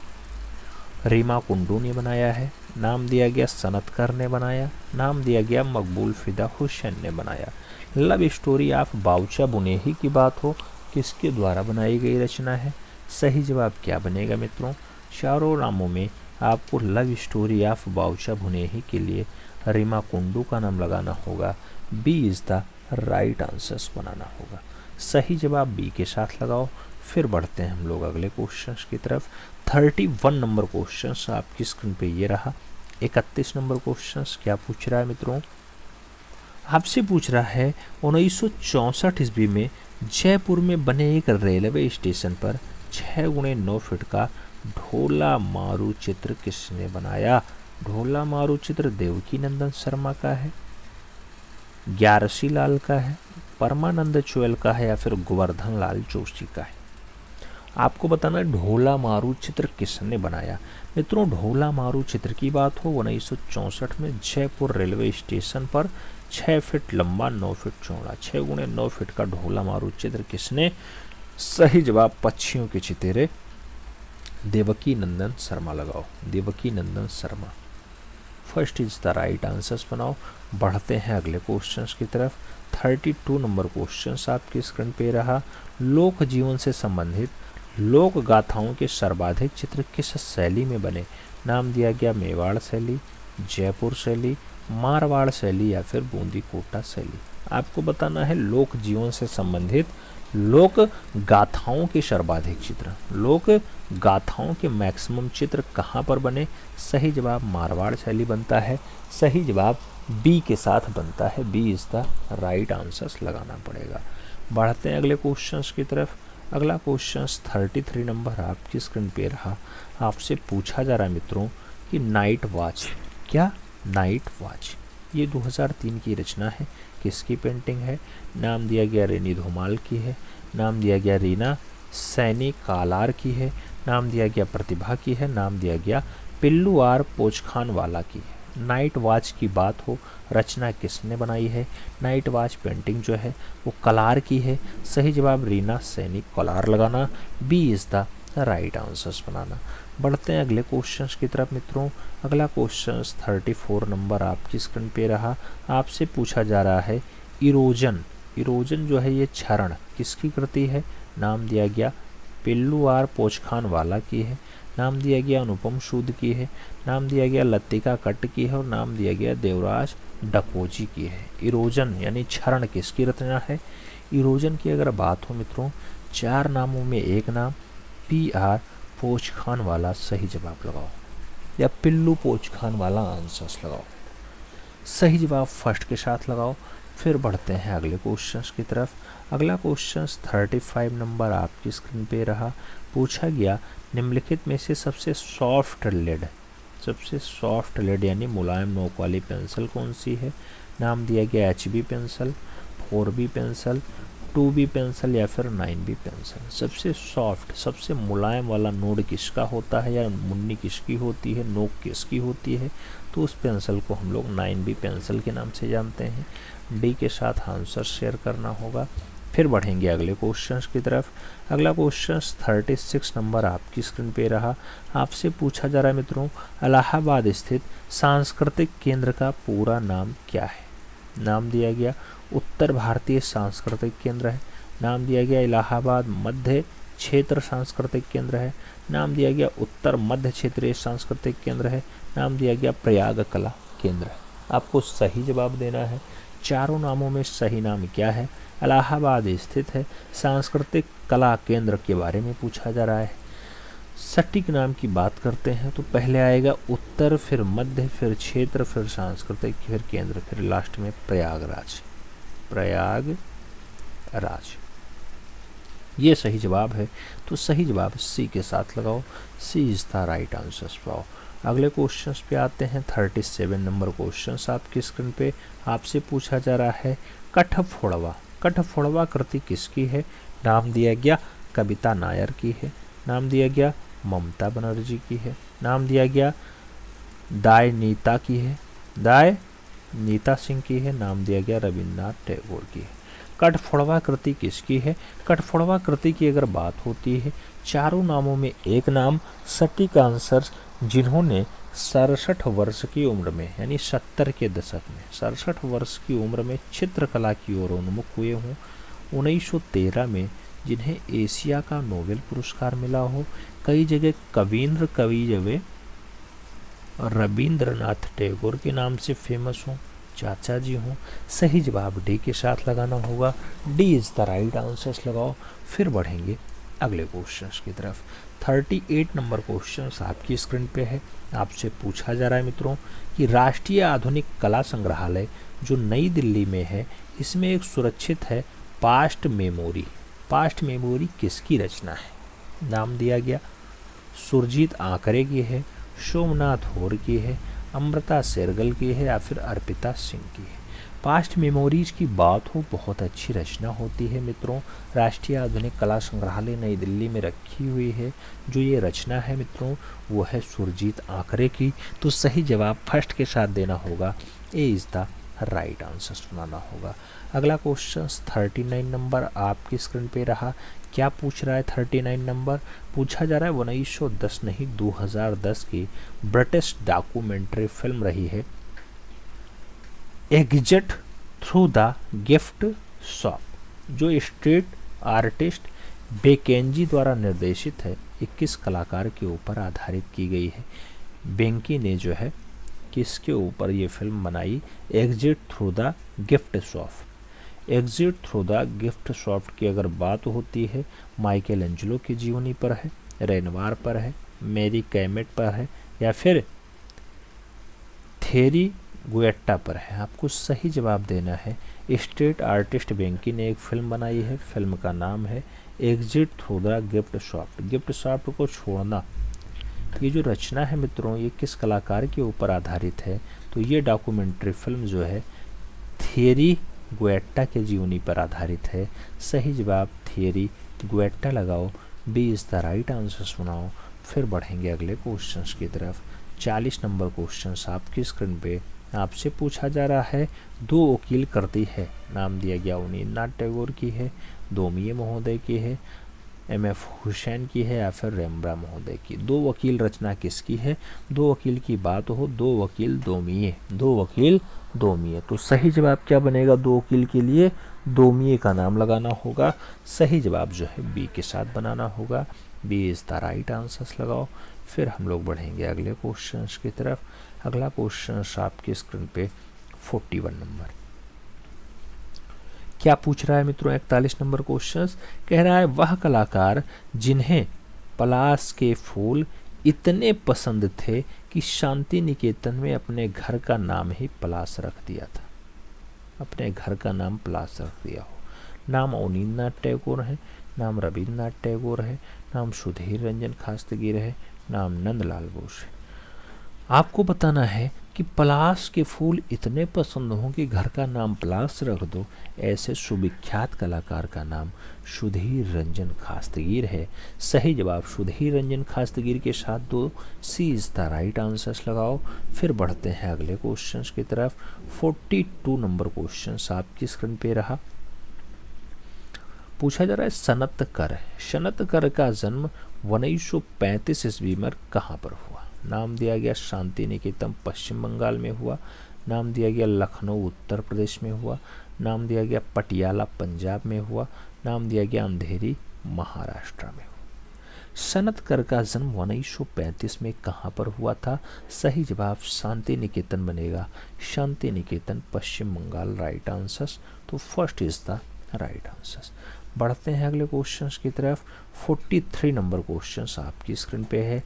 रीमा कुंडू ने बनाया है, नाम दिया गया सनतकर ने बनाया, नाम दिया गया मकबूल फिदा हुसैन ने बनाया। लव स्टोरी ऑफ बाउचा बुनेही की बात हो, किसके द्वारा बनाई गई रचना है? सही जवाब क्या बनेगा मित्रों? चारों नामों में आपको लव स्टोरी ऑफ बाउचा बुनेही के लिए रीमा कुंडू का नाम लगाना होगा। B is the right answers बनाना होगा। सही जवाब बी के साथ लगाओ। फिर बढ़ते हैं हम लोग अगले क्वेश्चंस की तरफ। 31 नंबर क्वेश्चंस आपकी स्क्रीन पे ये रहा। 31 नंबर क्वेश्चंस क्या पूछ रहा है मित्रों? आपसे पूछ रहा है 1964 ईस्वी में जयपुर में बने एक रेलवे स्टेशन पर 6x9 फीट का ढोला मारू चित्र किसने बनाया? ढोला मारू चित्र देवकी नंदन शर्मा का है, ग्यारसी लाल का है, परमानंद चोयल का है, या फिर गोवर्धन लाल जोशी का है? आपको बताना है ढोला मारू चित्र किसने बनाया। मित्रों ढोला मारू चित्र की बात हो 1964 में जयपुर रेलवे स्टेशन पर 6 फीट लंबा 9 फीट चौड़ा 6x9 फीट का ढोला मारू चित्र किसने? सही जवाब पक्षियों के चितेरे देवकी नंदन शर्मा लगाओ। Devaki Nandan Sharma first is the right answers बनाओ। बढ़ते हैं अगले क्वेश्चंस की तरफ। 32 नंबर क्वेश्चंस आपकी स्क्रीन पे रहा। लोक जीवन से संबंधित लोक गाथाओं के सर्वाधिक चित्र किस शैली में बने? नाम दिया गया मेवाड़ शैली, जयपुर शैली, मारवाड़ शैली, या फिर बूंदी कोटा शैली। आपको बताना है लोक जीवन से संबंधित लोक गाथाओं के सर्वाधिक चित्र, लोक गाथाओं के मैक्सिमम चित्र कहाँ पर बने? सही जवाब मारवाड़ शैली बनता है। सही जवाब बी के साथ बनता है। B is the right answers लगाना पड़ेगा। बढ़ते हैं अगले क्वेश्चंस की तरफ। अगला क्वेश्चंस 33 नंबर आपकी स्क्रीन पे रहा। आपसे पूछा जा रहा है मित्रों कि नाइट वॉच, क्या नाइट वॉच ये 2003 की रचना है, किसकी पेंटिंग है? नाम दिया गया रेनी धुमाल की है, नाम दिया गया रीना सैनी कालार की है, नाम दिया गया प्रतिभा की है, नाम दिया गया पिल्लू आर पोचखान वाला की है। नाइट वॉच की बात हो, रचना किसने बनाई है? नाइट वॉच पेंटिंग जो है वो कलार की है। सही जवाब रीना सैनी कलार लगाना। B is the right answers बनाना। बढ़ते हैं अगले क्वेश्चंस की तरफ मित्रों। अगला क्वेश्चंस 34 नंबर आपकी स्क्रीन पे रहा। आपसे पूछा जा रहा है इरोजन। इरोजन जो है ये क्षरण किसकी कृति है? नाम दिया गया पिल्लू आर पोचखान वाला की है, नाम दिया गया अनुपम सूद की है, नाम दिया गया लतिका कट्ट की है और नाम दिया गया देवराज डकोजी की है। इरोजन यानी क्षरण किसकी रचना है? इरोजन की अगर बात हो मित्रों, चार नामों में एक नाम पी आर पोचखान वाला सही जवाब लगाओ, या पिल्लू पोचखान वाला आंसर्स लगाओ। सही जवाब फर्स्ट के साथ लगाओ। फिर बढ़ते हैं अगले क्वेश्चंस की तरफ। अगला क्वेश्चंस 35 नंबर आपकी स्क्रीन पे रहा। पूछा गया निम्नलिखित में से सबसे सॉफ्ट लेड यानी मुलायम नोक वाली पेंसिल कौन सी है। नाम दिया गया HB pencil, 4B pencil, 2B pencil या फिर 9B पेंसिल। सबसे सॉफ्ट, सबसे मुलायम वाला नोड किसका होता है या मुन्नी किसकी होती है, नोक किसकी होती है, तो उस पेंसिल को हम लोग 9B पेंसिल के नाम से जानते हैं। डी के साथ आंसर शेयर करना होगा। फिर बढ़ेंगे अगले क्वेश्चंस की तरफ। अगला क्वेश्चंस 36 नंबर आपकी स्क्रीन पे रहा। आपसे पूछा जा रहा है मित्रों, इलाहाबाद स्थित सांस्कृतिक केंद्र का पूरा नाम क्या है। नाम दिया गया उत्तर भारतीय सांस्कृतिक केंद्र है। नाम दिया गया इलाहाबाद मध्य क्षेत्र सांस्कृतिक केंद्र है। नाम दिया गया उत्तर मध्य क्षेत्रीय सांस्कृतिक केंद्र है। नाम दिया गया प्रयाग कला केंद्र है। आपको सही जवाब देना है। चारों नामों में सही नाम क्या है। इलाहाबाद स्थित है, सांस्कृतिक कला केंद्र के बारे में पूछा जा रहा है। सटीक नाम की बात करते हैं तो पहले आएगा उत्तर, फिर मध्य, फिर क्षेत्र, फिर सांस्कृतिक, फिर केंद्र, फिर लास्ट में प्रयागराज। ये सही जवाब है, तो सही जवाब सी के साथ लगाओ। सी इज द राइट आंसर पाओ। अगले क्वेश्चंस पे आते हैं। 37 नंबर क्वेश्चंस आपकी स्क्रीन पे। आपसे पूछा जा रहा है कठफोड़वा कृति किसकी है। नाम दिया गया कविता नायर की है। नाम दिया गया ममता बनर्जी की है। नाम दिया गया दाय नीता सिंह की है। नाम दिया गया रविन्द्रनाथ टैगोर की है। कठफोड़वा कृति किसकी है। कठफोड़वा कृति की अगर बात होती है, चारों नामों में एक नाम सटीक आंसर, जिन्होंने 67 वर्ष की उम्र में यानी 70 के दशक में 67 वर्ष की उम्र में चित्रकला की ओर उन्मुख हुए हों। 1913 में जिन्हें एशिया का नोबेल पुरस्कार मिला हो। कई जगह कवि रविंद्रनाथ टैगोर के नाम से फेमस हों, चाचा जी हों। सही जवाब डी के साथ लगाना होगा। D is the right answers लगाओ। फिर बढ़ेंगे अगले क्वेश्चंस की तरफ। 38 नंबर क्वेश्चंस आपकी स्क्रीन पे है। आपसे पूछा जा रहा है मित्रों कि राष्ट्रीय आधुनिक कला संग्रहालय जो नई दिल्ली में है, इसमें एक सुरक्षित है पास्ट मेमोरी किसकी रचना है। नाम दिया गया सुरजीत आंकरे की है, सोमनाथ होर की है, अमृता शेरगल की है या फिर अर्पिता सिंह की है। पास्ट मेमोरीज की बात हो, बहुत अच्छी रचना होती है मित्रों। राष्ट्रीय आधुनिक कला संग्रहालय नई दिल्ली में रखी हुई है। जो ये रचना है मित्रों वो है सुरजीत आंकरे की। तो सही जवाब फर्स्ट के साथ देना होगा। ए इज़ द राइट आंसर सुनाना होगा। अगला क्वेश्चन 39 नंबर आपकी स्क्रीन पे रहा। क्या पूछ रहा है 39 नंबर? पूछा जा रहा है 1910 नहीं 2010 की ब्रिटिश डॉक्यूमेंट्री फिल्म रही है exit through the gift shop, जो स्ट्रीट आर्टिस्ट बेकेंजी द्वारा निर्देशित है। 21 कलाकार के ऊपर आधारित की गई है। बेंकी ने जो है किसके ऊपर ये फिल्म बनाई? Exit through the gift shop. Exit through the gift shop की अगर बात होती है, माइकल एंजेलो की जीवनी पर है, रेनवार पर है, मैरी कैमेट पर है या फिर थेरी गुएट्टा पर है। आपको सही जवाब देना है। स्ट्रीट आर्टिस्ट बेंकी ने एक फिल्म बनाई है, फिल्म का नाम है exit through the gift shop. Gift shop को छोड़ना, ये जो रचना है मित्रों ये किस कलाकार के ऊपर आधारित है? तो ये डॉक्यूमेंट्री फिल्म जो है थियरी गुएट्टा के जीवनी पर आधारित है। सही जवाब थियरी गुएट्टा लगाओ। B is the right answer सुनाओ। फिर बढ़ेंगे अगले क्वेश्चंस की तरफ। 40 नंबर क्वेश्चंस आपकी स्क्रीन पे। आपसे पूछा जा रहा है दो वकील करती है। नाम दिया गया अवनींद्रनाथ टैगोर की है, दोमिये महोदय की है, एम.एफ. हुसैन की है या फिर रेम्ब्रा महोदय की। दो वकील रचना किसकी है? दो वकील की बात हो, दो वकील दोमिये। तो सही जवाब क्या बनेगा? दो वकील के लिए दोमिये का नाम लगाना होगा। सही जवाब जो है बी के साथ बनाना होगा। B is the right answers लगाओ। फिर हम लोग बढ़ेंगे अगले क्वेश्चंस की तरफ। अगला क्वेश्चन आपकी स्क्रीन पे 41 नंबर। क्या पूछ रहा है मित्रों? 41 नंबर क्वेश्चन कह रहा है वह कलाकार जिन्हें पलाश के फूल इतने पसंद थे कि शांति निकेतन में अपने घर का नाम ही पलाश रख दिया था। अपने घर का नाम पलाश रख दिया हो। नाम अवनींद्रनाथ टैगोर है, नाम रविन्द्रनाथ टैगोर है, नाम सुधीर रंजन खास्तगीर है, नाम नंदलाल बोस है। आपको बताना है कि पलाश के फूल इतने पसंद हों कि घर का नाम पलाश रख दो। ऐसे सुविख्यात कलाकार का नाम सुधीर रंजन खास्तगीर है। सही जवाब सुधीर रंजन खास्तगीर के साथ 2 सी इज द राइट आंसर्स लगाओ। फिर बढ़ते हैं अगले क्वेश्चंस की तरफ। 42 नंबर क्वेश्चंस आपकी स्क्रीन पे रहा। पूछा जा रहा है सनतकर का जन्म 1935 ईस्वी में कहाँ पर हुआ? नाम दिया गया शांति निकेतन पश्चिम बंगाल में हुआ, नाम दिया गया लखनऊ उत्तर प्रदेश में हुआ, नाम दिया गया पटियाला पंजाब में हुआ, नाम दिया गया अंधेरी महाराष्ट्र में हुआ। सनतकर का जन्म 1935 में कहाँ पर हुआ था? सही जवाब शांति निकेतन बनेगा। शांति निकेतन पश्चिम बंगाल राइट आंसर्स। तो first is the right answers. बढ़ते हैं अगले क्वेश्चंस की तरफ। 43 नंबर क्वेश्चंस आपकी स्क्रीन पे है।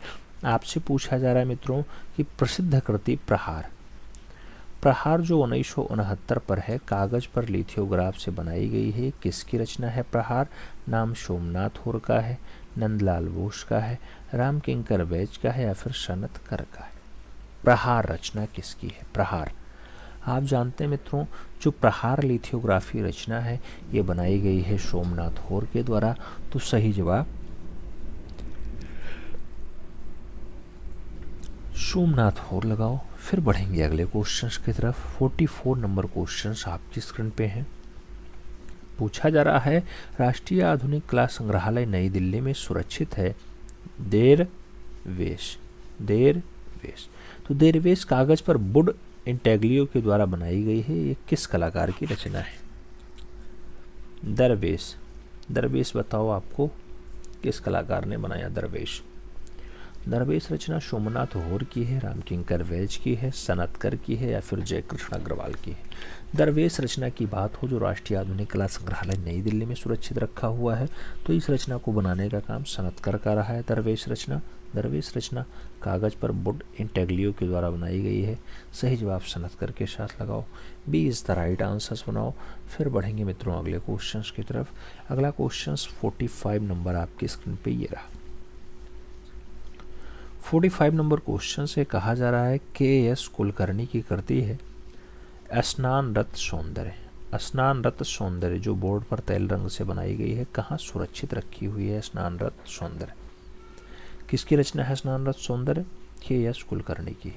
आपसे पूछा जा रहा है मित्रों कि प्रसिद्ध कृति प्रहार जो 1969 पर है, कागज पर लिथोग्राफ से बनाई गई है, किसकी रचना है प्रहार? नाम सोमनाथ होर का है, नंदलाल बोस का है, रामकिंकर बैज का है या फिर सनतकर का है? प्रहार रचना किसकी है? प्रहार आप जानते हैं मित्रों, जो प्रहार लिथोग्राफी रचना है ये बनाई गई है सोमनाथ होर के द्वारा। तो सही जवाब सोमनाथ होर लगाओ। फिर बढ़ेंगे अगले क्वेश्चंस की तरफ। 44 नंबर क्वेश्चंस आपकी स्क्रीन पे हैं। पूछा जा रहा है राष्ट्रीय आधुनिक कला संग्रहालय नई दिल्ली में सुरक्षित है देरवेश। तो देरवेश कागज पर वुड इंटेग्लियो के द्वारा बनाई गई है। ये किस कलाकार की रचना है? दरवेश बताओ आपको किस कलाकार ने बनाया दरवेश? दरवेश रचना सोमनाथ होर की है, रामकिंकर बैज की है, सनतकर की है या फिर जयकृष्ण अग्रवाल की है? दरवेश रचना की बात हो जो राष्ट्रीय आधुनिक कला संग्रहालय नई दिल्ली में सुरक्षित रखा हुआ है, तो इस रचना को बनाने का काम सनतकर का रहा है। दरवेश रचना कागज पर वुड इंटेग्लियो के द्वारा बनाई गई है। सही जवाब सनतकर के साथ लगाओ। B is the right answers बनाओ। फिर बढ़ेंगे मित्रों अगले क्वेश्चंस की तरफ। अगला क्वेश्चंस 45 नंबर आपकी स्क्रीन पे ये रहा। 45 नंबर क्वेश्चन से कहा जा रहा है के.एस. कुलकर्णी की कृति है स्नान रत सौंदर्य जो बोर्ड पर तैल रंग से बनाई गई है, कहाँ सुरक्षित रखी हुई है स्नान रत सौंदर्य? किसकी रचना है स्नान रत सौंदर्य? के.एस. कुलकर्णी की।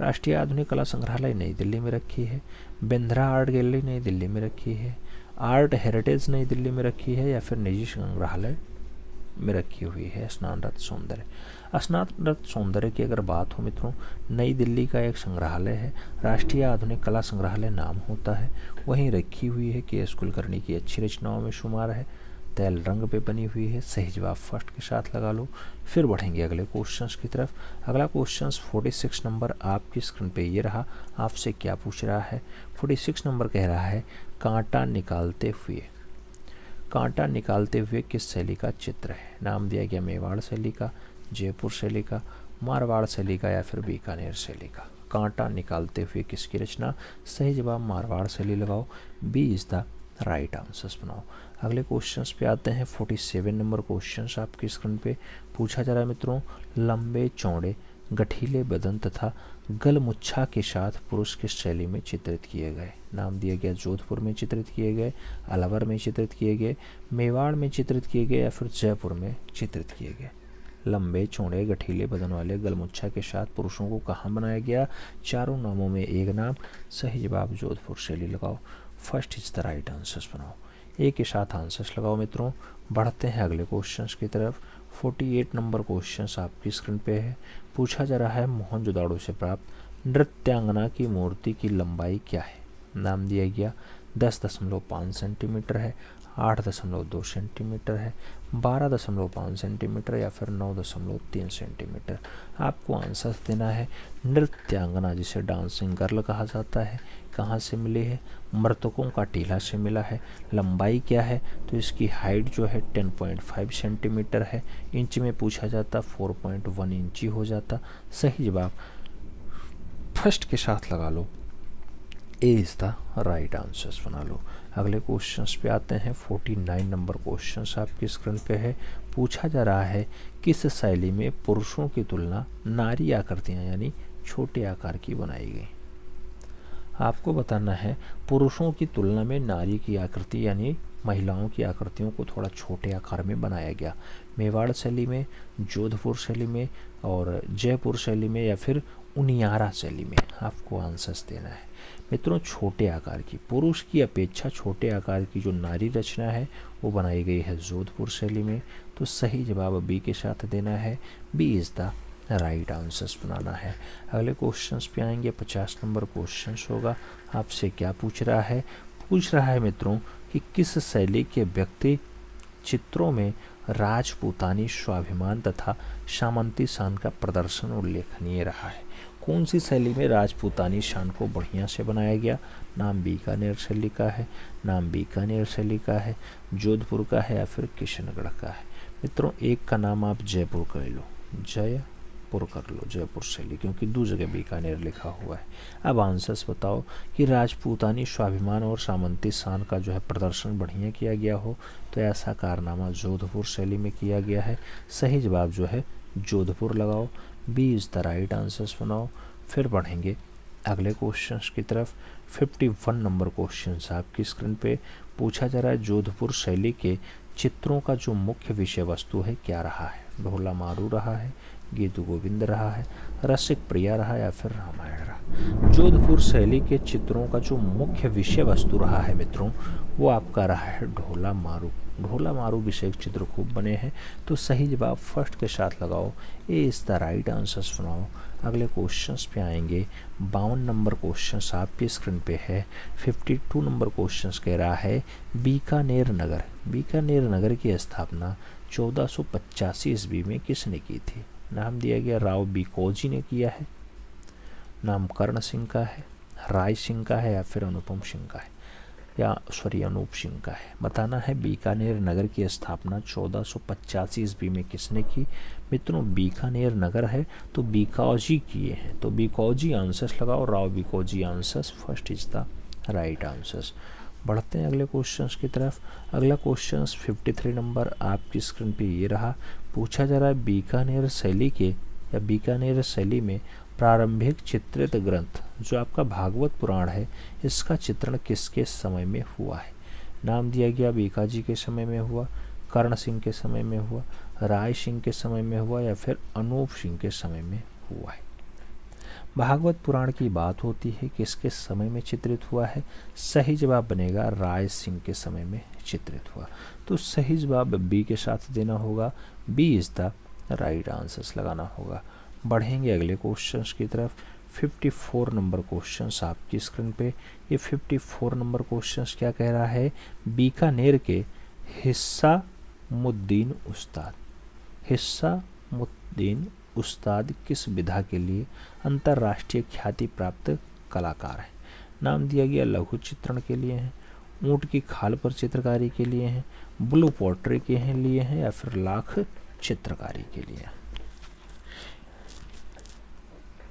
राष्ट्रीय आधुनिक कला संग्रहालय नई दिल्ली में रखी है, बिंद्रा आर्ट गैलरी नई दिल्ली में रखी है, आर्ट हेरिटेज नई दिल्ली में रखी है या फिर निजी संग्रहालय में रखी हुई है स्नान रत सौंदर्य? स्नान रत सौंदर्य की अगर बात हो मित्रों, नई दिल्ली का एक संग्रहालय है, राष्ट्रीय आधुनिक कला संग्रहालय नाम होता है, वहीं रखी हुई है। के.एस. कुलकर्णी की अच्छी रचनाओं में शुमार है, तैल रंग पे बनी हुई है। सही जवाब फर्स्ट के साथ लगा लो। फिर बढ़ेंगे अगले क्वेश्चंस की तरफ। अगला क्वेश्चंस 46 नंबर आपकी स्क्रीन पे ये रहा। आपसे क्या पूछ रहा है? 46 नंबर कह रहा है कांटा निकालते हुए किस शैली का चित्र है? नाम दिया गया मेवाड़ शैली का, जयपुर शैली का, मारवाड़ शैली का या फिर बीकानेर शैली का? कांटा निकालते हुए किसकी रचना? सही जवाब मारवाड़ शैली लगाओ। B is the right answers बनाओ। अगले क्वेश्चंस पे आते हैं। 47 नंबर क्वेश्चंस आपकी स्क्रीन पे पूछा जा रहा है मित्रों, लंबे चौड़े गठीले बदन तथा गलमुच्छा के साथ पुरुष किस शैली में चित्रित किए गए? नाम दिया गया जोधपुर में चित्रित किए गए, अलवर में चित्रित किए गए, मेवाड़ में चित्रित किए गए या फिर जयपुर में चित्रित किए गए? लंबे चौड़े गठीले बदन वाले गलमुच्छा के साथ पुरुषों को कहाँ बनाया गया? चारों नामों में एक नाम। सही जवाब जोधपुर शैली लगाओ। First is the right answers बनाओ। एक के साथ आंसर्स लगाओ मित्रों। बढ़ते हैं अगले क्वेश्चंस की तरफ। 48 नंबर क्वेश्चंस आपकी स्क्रीन पे है। पूछा जा रहा है मोहनजोदाड़ो से प्राप्त नृत्यांगना की मूर्ति की लंबाई क्या है? नाम दिया गया 10.5 सेंटीमीटर है, 8.2 सेंटीमीटर है, 12.5 सेंटीमीटर या फिर 9.3 सेंटीमीटर? आपको आंसर देना है। नृत्यांगना जिसे डांसिंग गर्ल कहा जाता है, कहाँ से मिली है? मृतकों का टीला से मिला है। लंबाई क्या है? तो इसकी हाइट जो है 10.5 सेंटीमीटर है। इंच में पूछा जाता 4.1 इंची हो जाता। सही जवाब फर्स्ट के साथ लगा लो। A is the right answers बना लो। अगले क्वेश्चंस पे आते हैं। 49 नंबर क्वेश्चंस आपकी स्क्रीन पे है। पूछा जा रहा है किस शैली में पुरुषों की तुलना नारी आकृतियाँ यानी छोटे आकार की बनाई गई। आपको बताना है पुरुषों की तुलना में नारी की आकृति यानी महिलाओं की आकृतियों को थोड़ा छोटे आकार में बनाया गया। मेवाड़ शैली में, जोधपुर शैली में और जयपुर शैली में या फिर उनियारा शैली में आपको आंसर्स देना है। मित्रों, छोटे आकार की, पुरुष की अपेक्षा छोटे आकार की जो नारी रचना है वो बनाई गई है जोधपुर शैली में। तो सही जवाब बी के साथ देना है। B is the right answers बनाना है। अगले क्वेश्चंस पे आएंगे। 50 नंबर क्वेश्चंस होगा। आपसे क्या पूछ रहा है? पूछ रहा है मित्रों कि किस शैली के व्यक्ति चित्रों में राजपूतानी स्वाभिमान तथा सामंती शान का प्रदर्शन उल्लेखनीय रहा है। कौन सी शैली में राजपूतानी शान को बढ़िया से बनाया गया? नाम बीकानेर शैली का है, नाम बीकानेर शैली का है, जोधपुर का है या फिर किशनगढ़ का है। मित्रों, एक का नाम आप जयपुर कर लो, जयपुर कर लो, जयपुर शैली, क्योंकि दो जगह बीकानेर लिखा हुआ है। अब आंसर्स बताओ कि राजपूतानी स्वाभिमान और सामंती शान का जो है प्रदर्शन बढ़िया किया गया हो तो ऐसा कारनामा जोधपुर शैली में किया गया है। सही जवाब जो है जोधपुर लगाओ। B is the right answers बनाओ। फिर बढ़ेंगे अगले क्वेश्चंस की तरफ। 51 नंबर क्वेश्चंस आपकी स्क्रीन पे। पूछा जा रहा है जोधपुर शैली के चित्रों का जो मुख्य विषय वस्तु है क्या रहा है? ढोला मारू रहा है, गीत गोविंद रहा है, रसिक प्रिया रहा या फिर रामायण रहा? जोधपुर शैली के चित्रों का जो मुख्य विषय वस्तु रहा है मित्रों वो आपका रहा है ढोला मारू। ढोला मारू विषय चित्र खूब बने हैं। तो सही जवाब फर्स्ट के साथ लगाओ। ए इज़ द राइट आंसर्स बनाओ। अगले क्वेश्चंस पे आएंगे। 52 नंबर क्वेश्चंस आपकी स्क्रीन पे है। 52 नंबर क्वेश्चंस कह रहा है बीकानेर नगर, बीकानेर नगर की स्थापना 1485 ईस्वी में किसने की थी? नाम दिया गया राव बीकोजी ने किया है, नाम कर्ण सिंह का है, राय सिंह का है या फिर अनुपम सिंह का है अनूप सिंह का है। बताना है बीकानेर नगर की स्थापना 1485 ईस्वी में किसने की? मित्रों, बीकानेर नगर है तो बीकाजी किए हैं, तो बीकोजी आंसर्स लगाओ। राव बीकोजी answers first is the right answers. बढ़ते हैं अगले क्वेश्चंस की तरफ। अगला क्वेश्चंस 53 नंबर आपकी स्क्रीन पे ये रहा। पूछा जा रहा है बीकानेर शैली के या बीकानेर शैली में प्रारंभिक चित्रित ग्रंथ जो आपका भागवत पुराण है इसका चित्रण किसके समय में हुआ है? नाम दिया गया बीकाजी के समय में हुआ, कर्ण सिंह के समय में हुआ, राय सिंह के समय में हुआ या फिर अनूप सिंह के समय में हुआ है। भागवत पुराण की बात होती है किसके समय में चित्रित हुआ है? सही जवाब बनेगा राय सिंह के समय में चित्रित हुआ। तो सही जवाब बी के साथ देना होगा। B is the right answers लगाना होगा। बढ़ेंगे अगले क्वेश्चंस की तरफ। 54 नंबर क्वेश्चंस आपकी स्क्रीन पे। ये 54 नंबर क्वेश्चंस क्या कह रहा है? बीकानेर के हिस्सामुद्दीन उस्ताद, हिस्सामुद्दीन उस्ताद किस विधा के लिए अंतर्राष्ट्रीय ख्याति प्राप्त कलाकार है? नाम दिया गया लघु चित्रण के लिए है, ऊँट की खाल पर चित्रकारी के लिए है, ब्लू पोट्री के लिए है या फिर लाख चित्रकारी के लिए।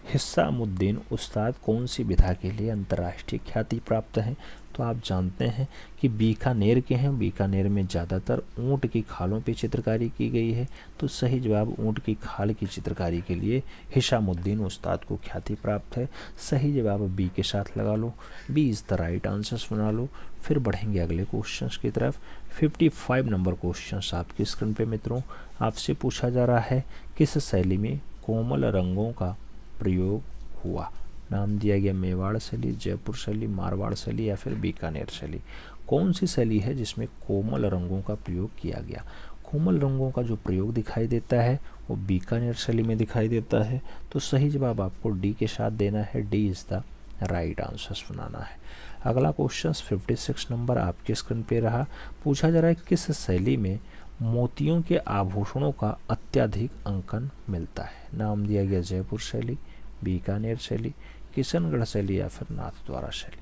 हिस्सामुद्दीन उस्ताद कौन सी विधा के लिए अंतर्राष्ट्रीय ख्याति प्राप्त है? तो आप जानते हैं कि बीकानेर के हैं। बीकानेर में ज़्यादातर ऊँट की खालों पे चित्रकारी की गई है। तो सही जवाब ऊँट की खाल की चित्रकारी के लिए हिस्सामुद्दीन उस्ताद को ख्याति प्राप्त है। सही जवाब बी के साथ लगा लो। B is the right answers बना लो। फिर बढ़ेंगे अगले क्वेश्चंस की तरफ। 55 नंबर क्वेश्चंस आपकी स्क्रीन पे मित्रों। आपसे पूछा जा रहा है किस शैली में कोमल रंगों का प्रयोग हुआ? नाम दिया गया मेवाड़ शैली, जयपुर शैली, मारवाड़ शैली या फिर बीकानेर शैली। कौन सी शैली है जिसमें कोमल रंगों का प्रयोग किया गया? कोमल रंगों का जो प्रयोग दिखाई देता है वो बीकानेर शैली में दिखाई देता है। तो सही जवाब आपको डी के साथ देना है। D is the right answers बनाना है। अगला क्वेश्चन 56 नंबर आपके स्क्रीन पे रहा। पूछा जा रहा है किस शैली में मोतियों के आभूषणों का अत्यधिक अंकन मिलता है? नाम दिया गया जयपुर शैली, बीकानेर शैली, किशनगढ़ शैली या फिर नाथद्वारा शैली।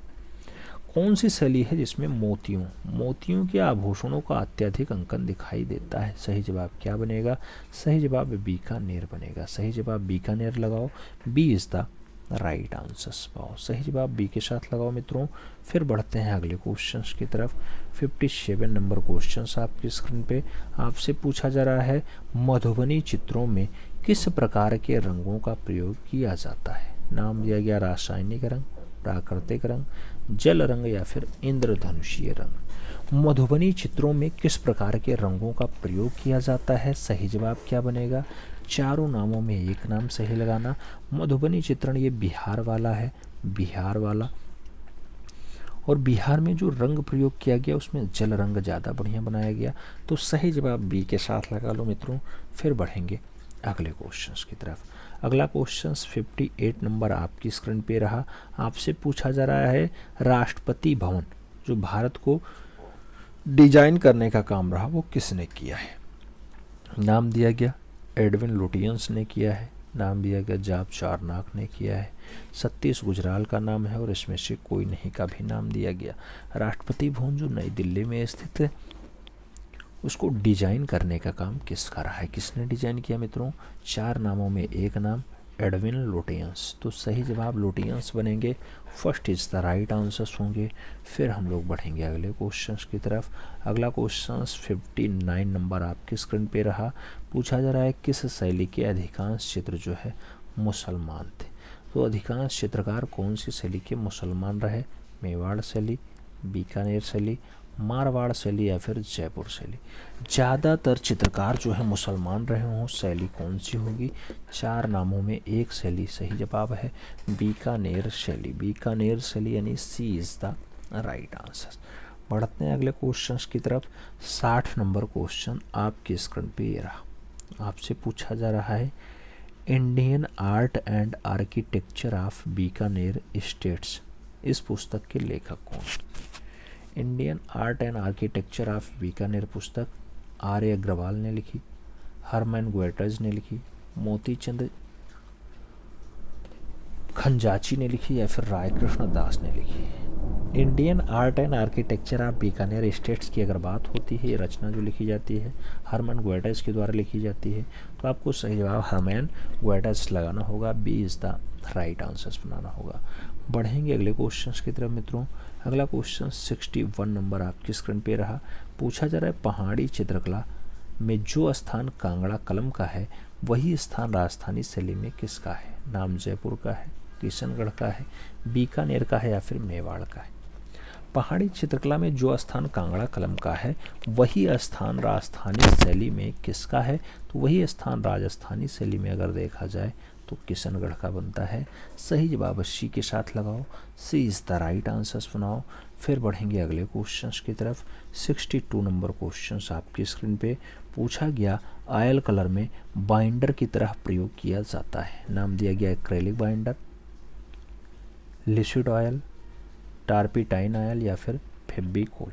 कौन सी शैली है जिसमें मोतियों के आभूषणों का अत्यधिक अंकन दिखाई देता है? सही जवाब क्या बनेगा? सही जवाब बीकानेर बनेगा। सही जवाब बीकानेर लगाओ। B is the right answers. बहुत सही जवाब बी के साथ लगाओ मित्रों। फिर बढ़ते हैं अगले क्वेश्चंस की तरफ। 57 नंबर क्वेश्चंस आपकी स्क्रीन पे। आपसे पूछा जा रहा है मधुबनी चित्रों में किस प्रकार के रंगों का प्रयोग किया जाता है। नाम दिया गया रासायनिक रंग, प्राकृतिक रंग, जल रंग या फिर इंद्रधनुषीय रंग। मधुबनी चित्रों में किस प्रकार के रंगों का प्रयोग किया जाता है। सही जवाब क्या बनेगा। चारों नामों में एक नाम सही लगाना। मधुबनी चित्रण ये बिहार वाला है, बिहार वाला, और बिहार में जो रंग प्रयोग किया गया उसमें जल रंग ज़्यादा बढ़िया बनाया गया। तो सही जवाब बी के साथ लगा लो मित्रों। फिर बढ़ेंगे अगले क्वेश्चंस की तरफ। अगला क्वेश्चंस 58 नंबर आपकी स्क्रीन पे रहा। आपसे पूछा जा रहा है राष्ट्रपति भवन जो भारत को डिजाइन करने का काम रहा वो किसने किया है। नाम दिया गया एडविन लुटियंस ने किया है, नाम दिया गया जाप चारनाक ने किया है, सतीश गुजराल का नाम है और इसमें से कोई नहीं का भी नाम दिया गया। राष्ट्रपति भवन जो नई दिल्ली में स्थित है उसको डिजाइन करने का काम किसका रहा है, किसने डिजाइन किया मित्रों। चार नामों में एक नाम एडविन लुटियंस। तो सही जवाब लुटियंस बनेंगे। First is the right answers होंगे। फिर हम लोग बढ़ेंगे अगले क्वेश्चंस की तरफ। अगला क्वेश्चंस 59 नंबर आपकी स्क्रीन पे रहा। पूछा जा रहा है किस शैली के अधिकांश चित्र जो है मुसलमान थे। तो अधिकांश चित्रकार कौन सी शैली के मुसलमान रहे। मेवाड़ शैली, बीकानेर शैली, मारवाड़ शैली या फिर जयपुर शैली। ज़्यादातर चित्रकार जो है मुसलमान रहे हों, शैली कौन सी होगी। चार नामों में एक शैली सही जवाब है बीकानेर शैली। बीकानेर शैली यानी सी इज़ द राइट आंसर। बढ़ते हैं अगले क्वेश्चंस की तरफ। 60 नंबर क्वेश्चन आपकी स्क्रीन पे ये रहा। आपसे पूछा जा रहा है Indian art and architecture of Bikaner states, इस पुस्तक के लेखक कौन। Indian art and architecture of Bikaner पुस्तक आर्य अग्रवाल ने लिखी, हरमैन ग्वेटर्स ने लिखी, मोतीचंद खंजाची ने लिखी या फिर राय कृष्ण दास ने लिखी। Indian art and architecture of Bikaner states की अगर बात होती है, ये रचना जो लिखी जाती है हरमैन ग्वेटर्स के द्वारा लिखी जाती है। तो आपको सही जवाब हरमैन ग्वेटर्स लगाना होगा। B is the right answers बनाना होगा। बढ़ेंगे अगले क्वेश्चंस की तरफ मित्रों। अगला क्वेश्चन 61 नंबर आपकी स्क्रीन पे रहा। पूछा जा रहा है पहाड़ी चित्रकला में जो स्थान कांगड़ा कलम का है वही स्थान राजस्थानी शैली में किसका है। नाम जयपुर का है, किशनगढ़ का है, बीकानेर का है या फिर मेवाड़ का है। पहाड़ी चित्रकला में जो स्थान कांगड़ा कलम का है वही स्थान राजस्थानी शैली में किसका है। तो वही स्थान राजस्थानी शैली में अगर देखा जाए तो किशनगढ़ का बनता है। सही जवाब सी के साथ लगाओ। सी इज़ द राइट आंसर्स बनाओ। फिर बढ़ेंगे अगले क्वेश्चंस की तरफ। 62 नंबर क्वेश्चंस आपकी स्क्रीन पे। पूछा गया ऑयल कलर में बाइंडर की तरह प्रयोग किया जाता है। नाम दिया गया acrylic binder, liquid oil, turpentine oil या फिर फेविकोल।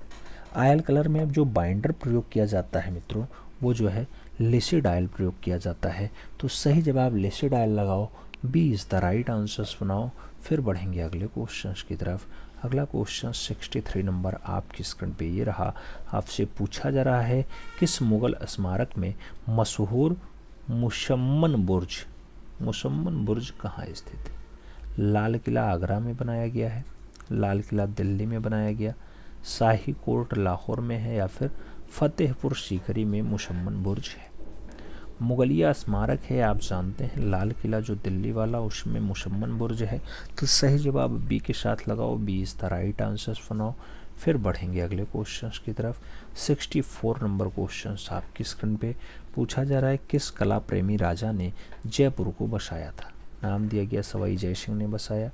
ऑयल कलर में अब जो बाइंडर प्रयोग किया जाता है मित्रों वो जो है लिक्विड ऑयल प्रयोग किया जाता है। तो सही जवाब लिक्विड ऑयल लगाओ। B is the right answers बनाओ। फिर बढ़ेंगे अगले क्वेश्चंस की तरफ। अगला क्वेश्चन 63 नंबर आपकी स्क्रीन पे ये रहा। आपसे पूछा जा रहा है किस मुगल स्मारक में मशहूर मुसम्मन बुर्ज कहाँ स्थित है। लाल किला आगरा में बनाया गया है, लाल किला दिल्ली में बनाया गया, शाही कोर्ट लाहौर में है या फिर फतेहपुर सीकरी में मुसम्मन बुर्ज है। मुगलिया स्मारक है आप जानते हैं, लाल किला जो दिल्ली वाला उसमें मुसम्मन बुर्ज है। तो सही जवाब बी के साथ लगाओ। B is the right answers बनाओ। फिर बढ़ेंगे अगले क्वेश्चंस की तरफ। 64 नंबर क्वेश्चंस आपकी स्क्रीन पे। पूछा जा रहा है किस कला प्रेमी राजा ने जयपुर को बसाया था। नाम दिया गया सवाई जयसिंह ने बसाया,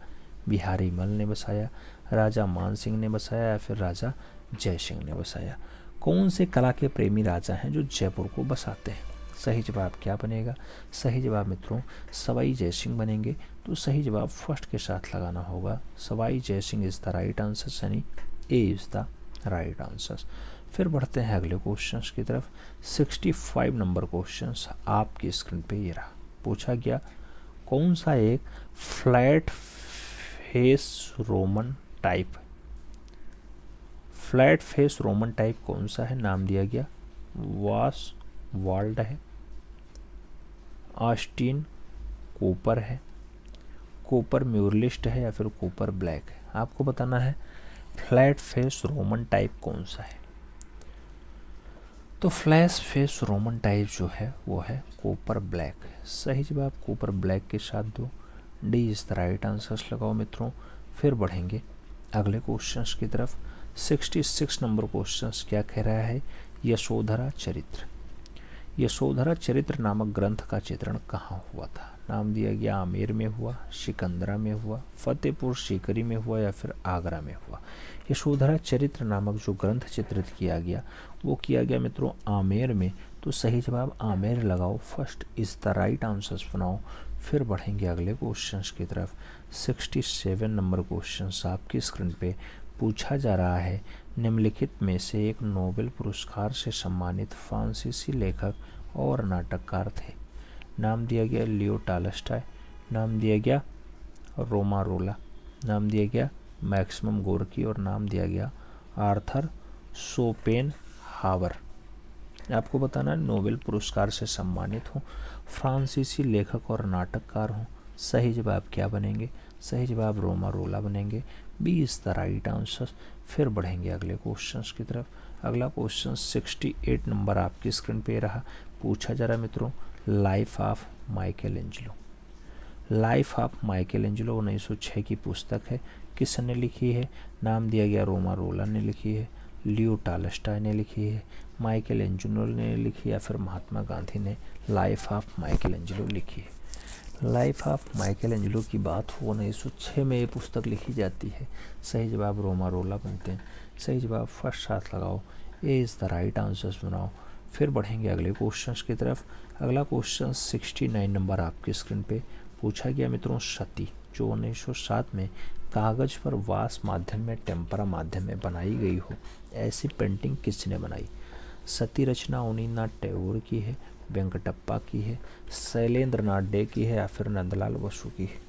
बिहारी मल ने बसाया, राजा मान सिंह ने बसाया या फिर राजा जयसिंह ने बसाया। कौन से कला के प्रेमी राजा हैं जो जयपुर को बसाते हैं। सही जवाब क्या बनेगा। सही जवाब मित्रों सवाई जयसिंह बनेंगे। तो सही जवाब फर्स्ट के साथ लगाना होगा। Sawai Jaisingh is the right answer यानी A is the right answer. फिर बढ़ते हैं अगले क्वेश्चंस की तरफ। 65 नंबर क्वेश्चंस आपकी स्क्रीन पे ये रहा। पूछा गया कौन सा एक flat face Roman type, flat face Roman type कौन सा है। नाम दिया गया वास वाल्ड है, ऑस्टिन कूपर है, कोपर म्यूरलिस्ट है या फिर कोपर ब्लैक है। आपको बताना है फ्लैट फेस रोमन टाइप कौन सा है। तो फ्लैट फेस रोमन टाइप जो है वो है कोपर ब्लैक। सही जवाब कोपर ब्लैक के साथ दो, D is the right answers लगाओ मित्रों। फिर बढ़ेंगे अगले क्वेश्चंस की तरफ। 66 नंबर क्वेश्चंस क्या कह रहा है, यशोधरा चरित्र। यशोधरा चरित्र नामक ग्रंथ का चित्रण कहाँ हुआ था। नाम दिया गया आमेर में हुआ, सिकंदरा में हुआ, फतेहपुर सीकरी में हुआ या फिर आगरा में हुआ। यशोधरा चरित्र नामक जो ग्रंथ चित्रित किया गया वो किया गया मित्रों आमेर में। तो सही जवाब आमेर लगाओ, first is the right answers बनाओ। फिर बढ़ेंगे अगले क्वेश्चंस की तरफ। 67 नंबर क्वेश्चंस आपकी स्क्रीन पे पूछा जा रहा है, निम्नलिखित में से एक नोबेल पुरस्कार से सम्मानित फ्रांसीसी लेखक और नाटककार थे। नाम दिया गया लियो टॉल्स्टॉय, नाम दिया गया रोमारोला, नाम दिया गया मैक्सिमम गोर्की और नाम दिया गया आर्थर शोपेनहावर। आपको बताना है नोबेल पुरस्कार से सम्मानित हूँ, फ्रांसीसी लेखक और नाटककार हूँ। सही जवाब क्या बनेंगे, सही जवाब रोमारोला बनेंगे, B is the right answer. फिर बढ़ेंगे अगले क्वेश्चंस की तरफ। अगला क्वेश्चन 68 नंबर आपकी स्क्रीन पे रहा। पूछा जा रहा है मित्रों life of Michael Angelo. Life of Michael Angelo 1906 की पुस्तक है, किसने लिखी है। नाम दिया गया रोमारोला ने लिखी है, लियो टॉल्स्टॉय ने लिखी है, माइकल एंजेलो ने लिखी या फिर महात्मा गांधी ने लाइफ ऑफ माइकल एंजेलो लिखी है। लाइफ ऑफ माइकल एंजेलो की बात हो 1906 में ये पुस्तक लिखी जाती है। सही जवाब रोमारोला बनते हैं। सही जवाब फर्स्ट साथ लगाओ, ए इज़ द राइट आंसर्स बनाओ। फिर बढ़ेंगे अगले क्वेश्चंस की तरफ। अगला क्वेश्चन 69 नंबर आपकी स्क्रीन पे पूछा गया मित्रों सती, जो 1907 में कागज पर वास माध्यम में टेम्परा माध्यम में बनाई गई हो, ऐसी पेंटिंग किसने बनाई। सती रचना अवनींद्रनाथ टैगोर की है, वेंकटप्पा की है, शैलेंद्र नाथ डे की है या फिर नंदलाल बसु की है।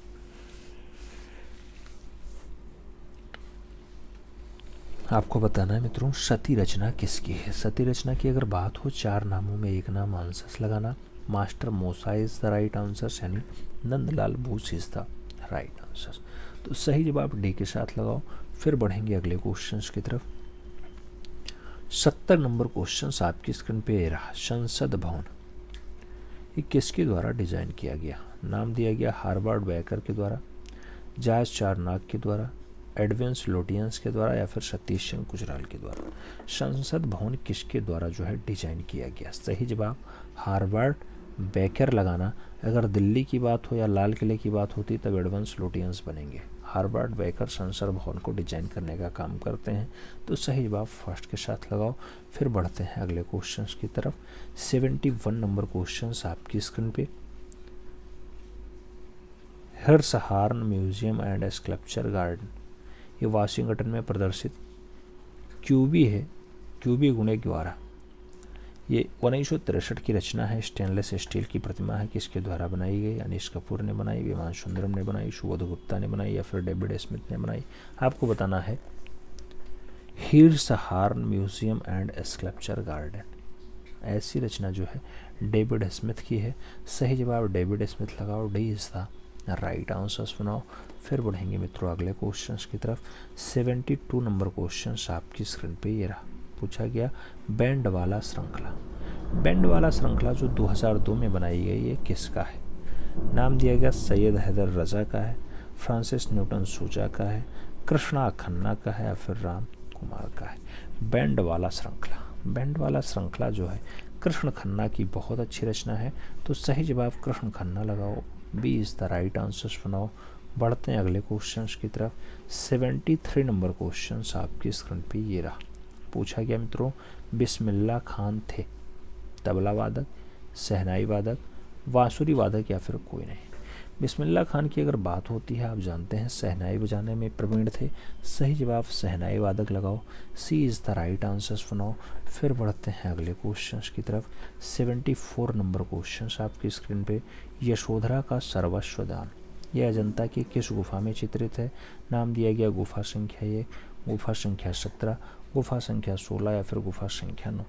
आपको बताना है मित्रों सती रचना किसकी है। सती रचना की अगर बात हो, चार नामों में एक नाम आंसर्स लगाना। मास्टर मोसा इज द राइट आंसर्स, यानी Nandlal Bose is the right answer. तो सही जवाब डी के साथ लगाओ। फिर बढ़ेंगे अगले क्वेश्चंस की तरफ। 70 नंबर क्वेश्चंस आपकी स्क्रीन पे रहा। संसद भवन ये किसके द्वारा डिजाइन किया गया। नाम दिया गया हार्वर्ड बेकर के द्वारा, जॉर्ज चारनाक के द्वारा, एडविन लोटियंस के द्वारा या फिर सतीश चंद्र गुजराल के द्वारा। संसद भवन किसके द्वारा जो है डिजाइन किया गया। सही जवाब हार्वर्ड बेकर लगाना। अगर दिल्ली की बात हो या लाल किले की बात होती तब एडविन लोटियंस बनेंगे। हार्वर्ड बेकर संसद भवन को डिजाइन करने का काम करते हैं। तो सही जवाब फर्स्ट के साथ लगाओ। फिर बढ़ते हैं अगले क्वेश्चंस की तरफ। 71 नंबर क्वेश्चंस आपकी स्क्रीन पे। हिर्सहार्न म्यूजियम एंड स्कल्पचर गार्डन ये वाशिंगटन में प्रदर्शित क्यूबी है, क्यूबी गुणे द्वारा। ये 1963 की रचना है। स्टेनलेस स्टील की प्रतिमा है, किसके द्वारा बनाई गई। अनीश कपूर ने बनाई, विमान सुंदरम ने बनाई, सुबोध गुप्ता ने बनाई या फिर डेविड स्मिथ ने बनाई। आपको बताना है हिर्सहार्न म्यूजियम एंड स्कल्पचर गार्डन, ऐसी रचना जो है डेविड स्मिथ की है। सही जवाब डेविड स्मिथ लगाओ, D is the right answers बनाओ। फिर बढ़ेंगे मित्रों अगले क्वेश्चंस की तरफ। 72 नंबर क्वेश्चंस आपकी स्क्रीन पे ये रहा। पूछा गया बैंड वाला श्रृंखला। बैंड वाला श्रृंखला जो 2002 में बनाई गई ये किसका है। नाम दिया गया सैयद हैदर रजा का है, फ्रांसिस न्यूटन सूजा का है, कृष्णा खन्ना का है या फिर राम कुमार का है। बैंड वाला श्रृंखला, बैंड वाला श्रृंखला जो है कृष्ण खन्ना की बहुत अच्छी रचना है। तो सही जवाब कृष्ण खन्ना लगाओ, B is the right answers बनाओ। बढ़ते हैं अगले क्वेश्चंस की तरफ। 73 नंबर क्वेश्चंस आपकी स्क्रीन पे ये रहा। पूछा गया मित्रों बिस्मिल्लाह खान थे तबला वादक, शहनाई वादक, बांसुरी वादक या फिर कोई नहीं। बिस्मिल्लाह खान की अगर बात होती है, आप जानते हैं शहनाई बजाने में प्रवीण थे। सही जवाब शहनाई वादक लगाओ, सी इज़ द राइट आंसर्स बनाओ। फिर बढ़ते हैं अगले क्वेश्चंस की तरफ। 74 नंबर क्वेश्चंस आपकी स्क्रीन पे। यशोधरा का सर्वस्व दान यह अजंता की किस गुफा में चित्रित है। नाम दिया गया गुफा संख्या 1, गुफा संख्या 17, गुफा संख्या 16 या फिर गुफा संख्या 9।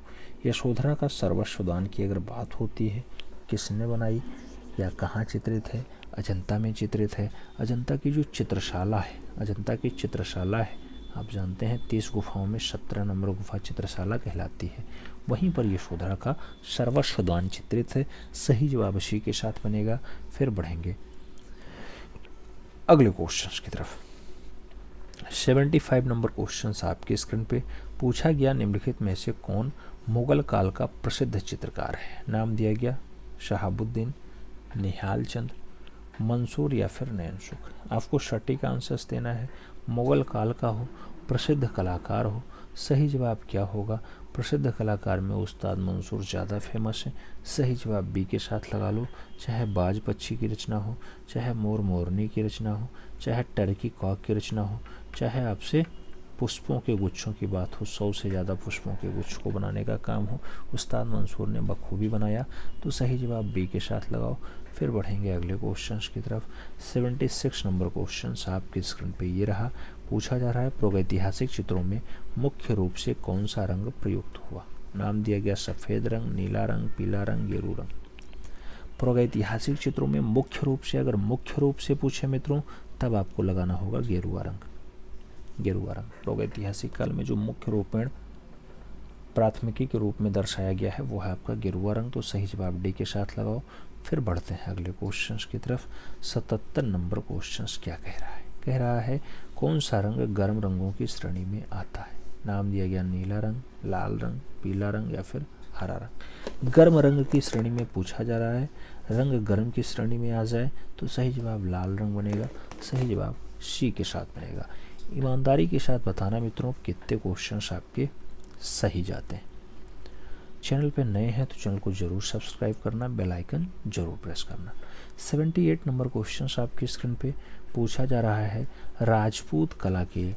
यशोधरा का सर्वस्व दान की अगर बात होती है किसने बनाई। या कहाँ चित्रित है? अजंता में चित्रित है। अजंता की जो चित्रशाला है, अजंता की चित्रशाला है, आप जानते हैं 30 गुफाओं में 17 नंबर गुफा चित्रशाला कहलाती है। वहीं पर यशोधरा का सर्वस्व द्वान चित्रित है। सही जवाब सी के साथ बनेगा। फिर बढ़ेंगे अगले क्वेश्चन की तरफ। 75 नंबर क्वेश्चन आपके स्क्रीन पे पूछा गया, निम्नलिखित में से कौन मुगल काल का प्रसिद्ध चित्रकार है? नाम दिया गया शहाबुद्दीन, निहाल चंद, मंसूर या फिर नैन सुख। आपको सटीक आंसर्स देना है। मुगल काल का हो, प्रसिद्ध कलाकार हो, सही जवाब क्या होगा? प्रसिद्ध कलाकार में उस्ताद मंसूर ज़्यादा फेमस है। सही जवाब बी के साथ लगा लो। चाहे बाज पक्षी की रचना हो, चाहे मोर मोरनी की रचना हो, चाहे टर्की कॉक की रचना हो, चाहे आपसे पुष्पों के गुच्छों की बात हो, 100 से ज़्यादा पुष्पों के गुच्छ को बनाने का काम हो, उस्ताद मंसूर ने बखूबी बनाया। तो सही जवाब बी के साथ लगाओ। फिर बढ़ेंगे अगले क्वेश्चंस की तरफ। 76 नंबर क्वेश्चंस आपकी स्क्रीन पे ये रहा। पूछा जा रहा है, प्रागैतिहासिक चित्रों में मुख्य रूप से कौन सा रंग प्रयुक्त हुआ? नाम दिया गया सफ़ेद रंग, नीला रंग, पीला रंग, गेरू रंग। प्रागैतिहासिक चित्रों में मुख्य रूप से, अगर मुख्य रूप से पूछे मित्रों, तब आपको लगाना होगा गेरुआ रंग। गेरुआ रंग प्रागैतिहासिक काल में जो मुख्य रूपेण प्राथमिकी के रूप में दर्शाया गया है वो है आपका गेरुआ रंग। तो सही जवाब डी के साथ लगाओ। फिर बढ़ते हैं अगले क्वेश्चंस की तरफ। 77 नंबर क्वेश्चंस क्या कह रहा है? कह रहा है कौन सा रंग गर्म रंगों की श्रेणी में आता है? नाम दिया गया नीला रंग, लाल रंग, पीला रंग या फिर हरा रंग। गर्म रंग की श्रेणी में पूछा जा रहा है। रंग गर्म की श्रेणी में आ जाए तो सही जवाब लाल रंग बनेगा। सही जवाब सी के साथ बनेगा। ईमानदारी के साथ बताना मित्रों कितने क्वेश्चंस आपके सही जाते हैं। चैनल पे नए हैं तो चैनल को जरूर सब्सक्राइब करना, बेल आइकन जरूर प्रेस करना। 78 नंबर क्वेश्चंस आपकी स्क्रीन पे पूछा जा रहा है, राजपूत कला के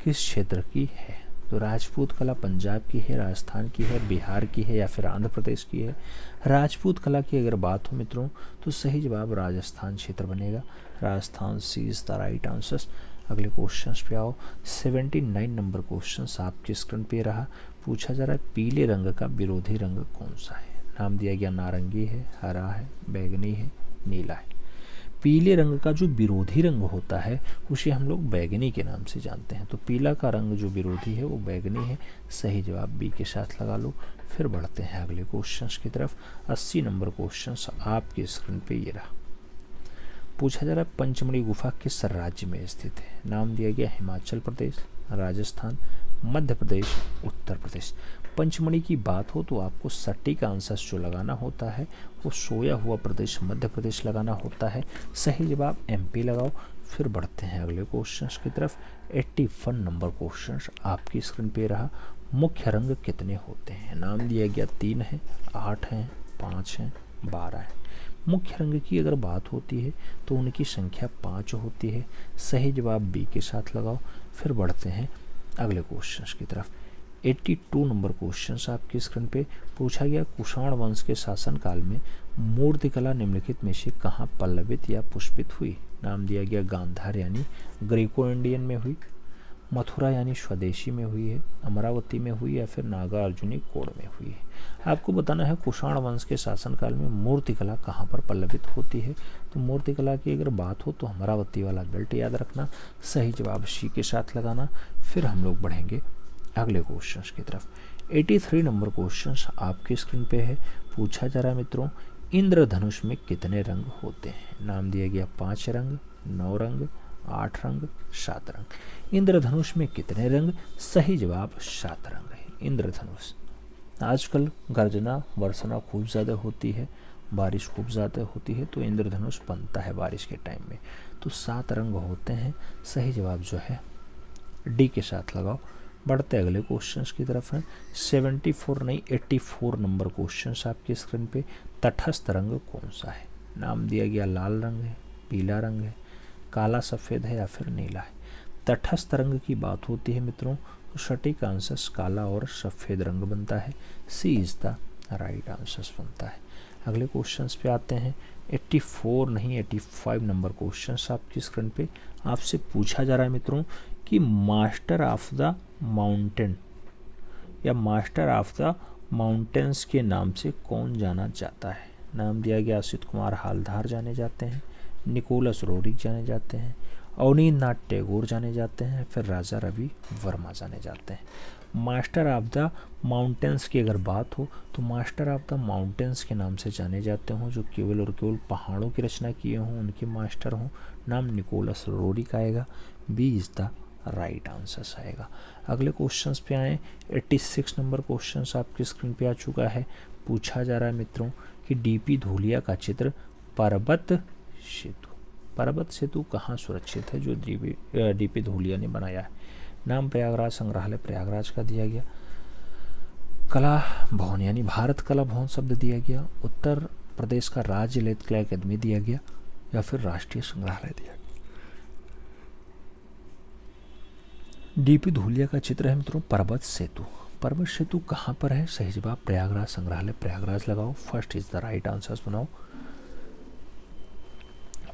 किस क्षेत्र की है? तो राजपूत कला पंजाब की है, राजस्थान की है, बिहार की है या फिर आंध्र प्रदेश की है? राजपूत कला की अगर बात हो मित्रों तो सही जवाब राजस्थान क्षेत्र बनेगा। राजस्थान सी इज द राइट आंसर। अगले क्वेश्चंस पे आओ। 79 नंबर क्वेश्चंस आपके स्क्रीन पे रहा। पूछा जा रहा है, पीले रंग का विरोधी रंग कौन सा है? नाम दिया गया नारंगी है, हरा है, बैगनी है, नीला है। पीले रंग का जो विरोधी रंग होता है उसे हम लोग बैगनी के नाम से जानते हैं। तो पीला का रंग जो विरोधी है वो बैगनी है। सही जवाब बी के साथ लगा लो। फिर बढ़ते हैं अगले क्वेश्चंस की तरफ। 80 नंबर क्वेश्चंस आपके स्क्रीन पे ये रहा। पूछा जा रहा है, पंचमढ़ी गुफा किस राज्य में स्थित है? नाम दिया गया हिमाचल प्रदेश, राजस्थान, मध्य प्रदेश, उत्तर प्रदेश। पंचमढ़ी की बात हो तो आपको सटीक आंसर जो लगाना होता है वो सोया हुआ प्रदेश मध्य प्रदेश लगाना होता है। सही जवाब एमपी लगाओ। फिर बढ़ते हैं अगले क्वेश्चंस की तरफ। 81 नंबर क्वेश्चंस आपकी स्क्रीन पे रहा। मुख्य रंग कितने होते हैं? नाम दिया गया 3 है, 8 हैं, 5 हैं, 12 है। मुख्य रंग की अगर बात होती है तो उनकी संख्या 5 होती है। सही जवाब बी के साथ लगाओ। फिर बढ़ते हैं अगले क्वेश्चंस की तरफ। 82 नंबर क्वेश्चंस आपकी स्क्रीन पे पूछा गया, कुषाण वंश के शासनकाल में मूर्तिकला निम्नलिखित में से कहाँ पल्लवित या पुष्पित हुई? नाम दिया गया गांधार यानी ग्रीको इंडियन में हुई, मथुरा यानी स्वदेशी में हुई है, अमरावती में हुई या फिर नागार्जुनी कोड में हुई है। आपको बताना है कुषाण वंश के शासनकाल में मूर्तिकला कहाँ पर पल्लवित होती है। तो मूर्तिकला की अगर बात हो तो अमरावती वाला बेल्ट याद रखना। सही जवाब सी के साथ लगाना। फिर हम लोग बढ़ेंगे अगले क्वेश्चंस की तरफ। 83 नंबर क्वेश्चंस आपकी स्क्रीन पे है। पूछा जा रहा है मित्रों, इंद्रधनुष में कितने रंग होते हैं? नाम दिया गया 5 रंग, 9 रंग, 8 रंग, 7 रंग। इंद्रधनुष में कितने रंग? सही जवाब 7 रंग है इंद्रधनुष। आजकल गर्जना वर्षना खूब ज़्यादा होती है, बारिश खूब ज़्यादा होती है तो इंद्रधनुष बनता है बारिश के टाइम में। तो 7 रंग होते हैं। सही जवाब जो है डी के साथ लगाओ। बढ़ते अगले क्वेश्चंस की तरफ है। 74 नहीं 84 नंबर क्वेश्चंस आपकी स्क्रीन पे। तटस्थ रंग कौन सा है? नाम दिया गया लाल रंग है, पीला रंग है, काला सफ़ेद है या फिर नीला है। तटस्थ रंग की बात होती है मित्रों तो सटीक आंसर काला और सफ़ेद रंग बनता है। सी इज़ द राइट आंसर बनता है। अगले क्वेश्चंस पे आते हैं। 84 नहीं 85 नंबर क्वेश्चंस आपकी स्क्रीन पे। आपसे पूछा जा रहा है मित्रों कि मास्टर ऑफ द माउंटेन या मास्टर ऑफ द माउंटेन्स के नाम से कौन जाना जाता है? नाम दिया गया असित कुमार हालदार जाने जाते हैं, निकोलस रोरिक जाने जाते हैं, अवनींद्रनाथ टैगोर जाने जाते हैं, फिर राजा रवि वर्मा जाने जाते हैं। मास्टर ऑफ द माउंटेन्स की अगर बात हो तो मास्टर ऑफ द माउंटेन्स के नाम से जाने जाते हों, जो केवल और केवल पहाड़ों की रचना किए हों, उनके मास्टर हों, नाम निकोलस रोरिक आएगा। B is the right answer आएगा। अगले क्वेश्चंस पे आए। 86 नंबर क्वेश्चंस आपकी स्क्रीन पे आ चुका है। पूछा जा रहा है मित्रों कि डीपी धूलिया का चित्र पर्वत सेतु कहाँ सुरक्षित है, जो डीपी धूलिया ने बनाया है। नाम प्रयागराज संग्रहालय प्रयागराज का दिया गया, कला भवन यानी भारत कला भवन शब्द दिया गया, उत्तर प्रदेश का राज्य ललित कला अकादमी दिया गया, या फिर राष्ट्रीय संग्रहालय दिया गया। डीपी धूलिया का चित्र है मित्रों पर्वत सेतु। पर्वत सेतु कहाँ पर है? सही जवाब प्रयागराज संग्रहालय प्रयागराज लगाओ, first is the right answer बनाओ।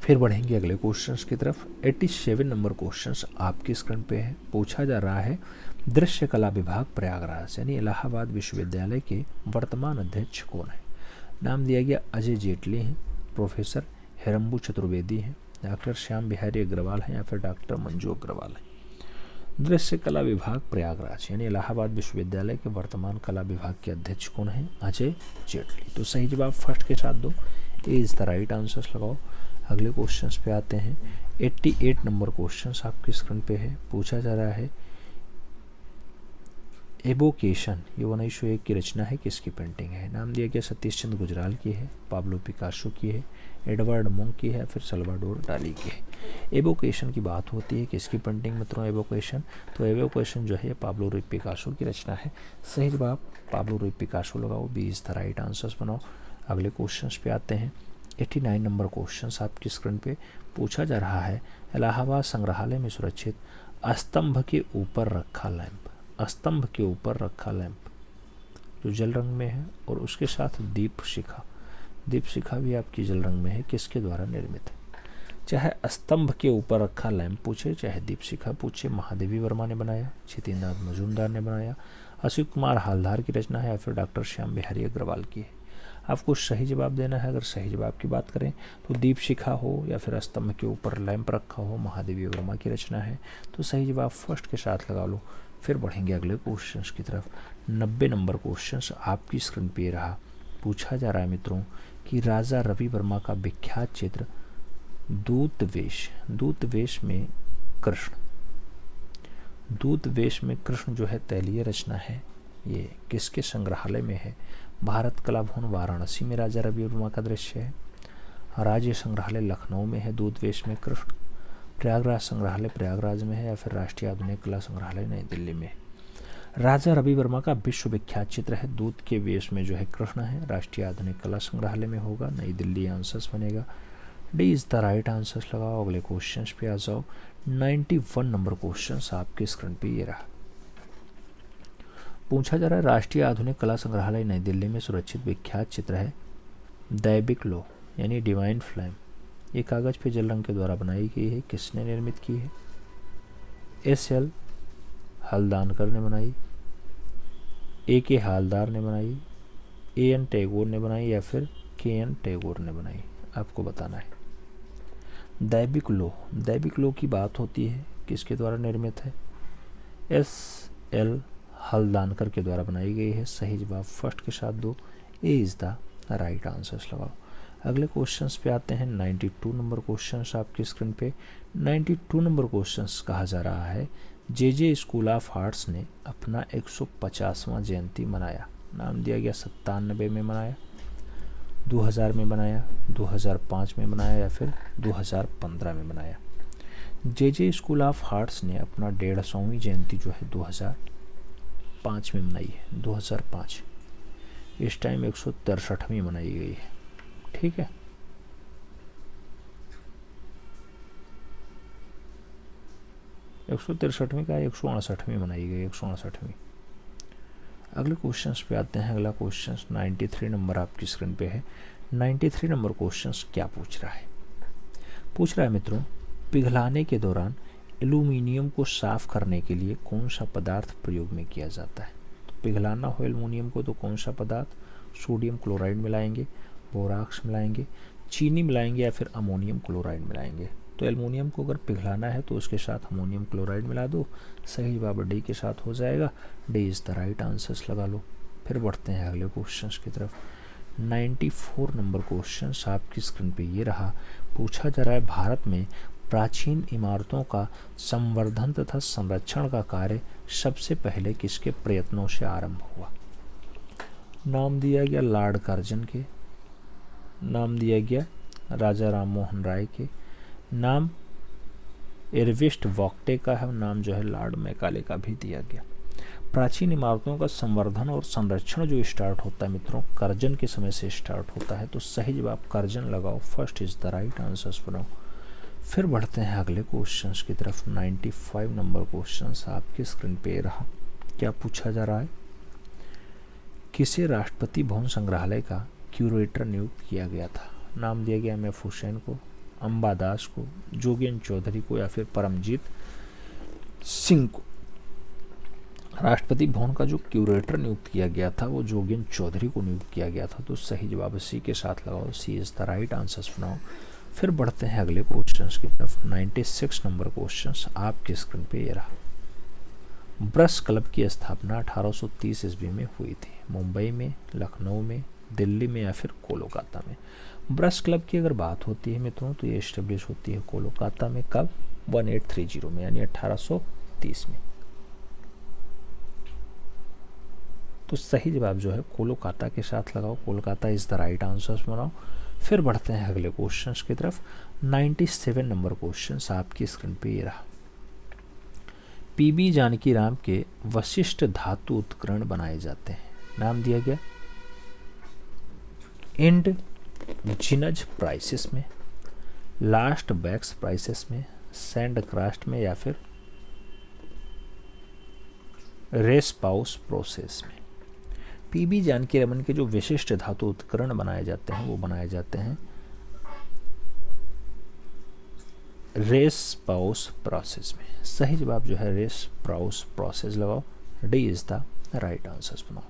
फिर बढ़ेंगे अगले क्वेश्चंस की तरफ। 87 नंबर क्वेश्चंस आपकी स्क्रीन पे है। पूछा जा रहा है दृश्य कला विभाग प्रयागराज यानी इलाहाबाद विश्वविद्यालय के वर्तमान अध्यक्ष कौन है। नाम दिया गया अजय जेटली हैं, प्रोफेसर हिरम्बू चतुर्वेदी हैं, डॉक्टर श्याम बिहारी अग्रवाल हैं, या फिर डॉक्टर मंजू अग्रवाल हैं। दृश्य कला विभाग प्रयागराज यानी इलाहाबाद विश्वविद्यालय के वर्तमान कला विभाग के अध्यक्ष कौन है? अजय जेटली। तो सही जवाब फर्स्ट के साथ दो, ए इज द राइट आंसर लगाओ। अगले क्वेश्चंस पे आते हैं। 88 नंबर क्वेश्चंस आपकी स्क्रीन पे है। पूछा जा रहा है एवोकेशन ये 1901 की रचना है, किसकी पेंटिंग है। नाम दिया गया सतीश चंद्र गुजराल की है, पाब्लो पिकासो की है, एडवर्ड मुंक की है, फिर सल्वाडोर डाली की है। एवोकेशन की बात होती है, किसकी पेंटिंग मित्रों एवोकेशन? तो एवोकेशन जो है पाब्लो रुई पिकासो की रचना है। सही जवाब पाब्लो रुई पिकासो लगाओ, B is the right answers बनाओ। अगले क्वेश्चंस पे आते हैं। 89 नंबर क्वेश्चंस आपकी स्क्रीन पे। पूछा जा रहा है इलाहाबाद संग्रहालय में सुरक्षित स्तंभ के ऊपर रखा लैंप, स्तंभ के ऊपर रखा लैंप जो जल रंग में है और उसके साथ दीप शिखा भी आपकी जल रंग में है, किसके द्वारा निर्मित है। चाहे स्तंभ के ऊपर रखा लैंप पूछे, चाहे दीप शिखा पूछे, महादेवी वर्मा ने बनाया, जितेंद्रनाथ मजूमदार ने बनाया, असित कुमार हालदार की रचना है, या फिर डॉक्टर श्याम बिहारी अग्रवाल की है। आपको सही जवाब देना है। अगर सही जवाब की बात करें तो दीप शिखा हो या फिर स्तंभ के ऊपर लैंप रखा हो, महादेवी वर्मा की रचना है। तो सही जवाब फर्स्ट के साथ लगा लो। फिर बढ़ेंगे अगले क्वेश्चंस की तरफ। 90 नंबर क्वेश्चंस आपकी स्क्रीन पे रहा। पूछा जा रहा है मित्रों कि राजा रवि वर्मा का विख्यात चित्र दूत वेश में कृष्ण जो है तैलीय रचना है, ये किसके संग्रहालय में है। भारत कला भवन वाराणसी में राजा रवि वर्मा का दृश्य है, राज्य संग्रहालय लखनऊ में है दूत वेश में कृष्ण, प्रयागराज संग्रहालय प्रयागराज में है, या फिर राष्ट्रीय आधुनिक कला संग्रहालय नई दिल्ली में है। राजा रवि वर्मा का विश्व विख्यात चित्र है दूत के वेश में जो है कृष्ण है, राष्ट्रीय आधुनिक कला संग्रहालय में होगा, नई दिल्ली आंसर्स बनेगा। D is the right answers लगाओ। अगले क्वेश्चंस पे आ जाओ। 91 नंबर क्वेश्चंस आपके स्क्रीन पे ये रहा। पूछा जा रहा है राष्ट्रीय आधुनिक कला संग्रहालय नई दिल्ली में सुरक्षित विख्यात चित्र है दैबिक लो यानी डिवाइन फ्लेम। ये कागज पे जल रंग के द्वारा बनाई गई है, किसने निर्मित की है। एस.एल. हल्दानकर ने बनाई, ए.के. हालदार ने बनाई, ए.एन. टैगोर ने बनाई, या फिर के.एन. टैगोर ने बनाई। आपको बताना है। दैबिक लो की बात होती है, किसके द्वारा निर्मित है। एस.एल. हल्दानकर के द्वारा बनाई गई है। सही जवाब फर्स्ट के साथ दो, ए इज द राइट आंसर्स लगाओ। अगले क्वेश्चंस पे आते हैं। 92 नंबर क्वेश्चंस आपकी स्क्रीन पे। 92 नंबर क्वेश्चंस कहा जा रहा है जे स्कूल ऑफ आर्ट्स ने अपना 150वां जयंती मनाया। नाम दिया गया 97 में मनाया, 2000 में मनाया, 2005 में मनाया, या फिर 2015 में मनाया। जे स्कूल ऑफ आर्ट्स ने अपना 150वीं जयंती जो है 2005 में मनाई है। 2005 इस टाइम 163वीं मनाई गई है। ठीक है, एक 163वीं का 168वीं मनाई गई, 168वीं। अगले क्वेश्चंस पे आते हैं। अगला क्वेश्चंस 93 नंबर आपकी स्क्रीन पे है। 93 नंबर क्वेश्चंस क्या पूछ रहा है मित्रों, पिघलाने के दौरान एल्यूमिनियम को साफ करने के लिए कौन सा पदार्थ प्रयोग में किया जाता है। तो पिघलाना हो एल्यूमिनियम को तो कौन सा पदार्थ, सोडियम क्लोराइड मिलाएंगे, बोराक्स मिलाएंगे, चीनी मिलाएंगे या फिर अमोनियम क्लोराइड मिलाएंगे। तो एल्युमिनियम को अगर पिघलाना है तो उसके साथ अमोनियम क्लोराइड मिला दो। सही जवाब डी के साथ हो जाएगा। D is the right answers लगा लो। फिर बढ़ते हैं अगले क्वेश्चंस की तरफ। 94 नंबर क्वेश्चन आपकी स्क्रीन पे ये रहा। पूछा जा रहा है भारत में प्राचीन इमारतों का संवर्धन तथा संरक्षण का कार्य सबसे पहले किसके प्रयत्नों से आरंभ हुआ। नाम दिया गया लॉर्ड कर्जन के, नाम दिया गया राजा राम मोहन राय के, नाम एरविस्ट वॉक्टे का है, नाम जो है लॉर्ड मैकाले का भी दिया गया। प्राचीन इमारतों का संवर्धन और संरक्षण जो स्टार्ट होता है मित्रों कर्जन के समय से स्टार्ट होता है। तो सही जवाब कर्जन लगाओ। First is the right answers बनाओ। फिर बढ़ते हैं अगले क्वेश्चंस की तरफ। 95 नंबर क्वेश्चंस आपकी स्क्रीन पे रहा। क्या पूछा जा रहा है, किसे राष्ट्रपति भवन संग्रहालय का क्यूरेटर नियुक्त किया गया था। नाम दिया गया एम.एफ. हुसैन को, अंबा दास को, जोगेंद्र चौधरी को या फिर परमजीत सिंह को। राष्ट्रपति भवन का जो क्यूरेटर नियुक्त किया गया था वो जोगेंद्र चौधरी को नियुक्त किया गया था। तो सही जवाब सी के साथ लगाओ। सी इज द राइट आंसर्स बनाओ। फिर बढ़ते हैं अगले क्वेश्चंस की तरफ। 96 नंबर क्वेश्चंस आपकी स्क्रीन पे ये रहा। ब्रश क्लब की स्थापना 1830 ईस्वी में हुई थी। मुंबई में, लखनऊ में, दिल्ली में या फिर कोलकाता में। ब्रश क्लब की अगर बात होती है मित्रों तो ये एस्टेब्लिश होती है कोलकाता में। कब? 1830 में, यानी 1830 में। तो सही जवाब जो है कोलकाता के साथ लगाओ। Kolkata is the right answers बनाओ। फिर बढ़ते हैं अगले क्वेश्चंस की तरफ। 97 नंबर क्वेश्चंस आपकी स्क्रीन पे ये रहा। पीबी जानकी राम के वशिष्ठ धातु उत्कीर्ण बनाए जाते हैं। नाम दिया गया इंड जिनज प्राइसेस में, लास्ट बैक्स प्राइसेस में, सैंड क्रास्ट में या फिर रेस पाउस प्रोसेस में। पीबी जानकी रमन के जो विशिष्ट धातु उत्कीर्ण बनाए जाते हैं वो बनाए जाते हैं रेस पाउस प्रोसेस में। सही जवाब जो है रेस पाउस प्रोसेस लगाओ। D is the right answers बनाओ।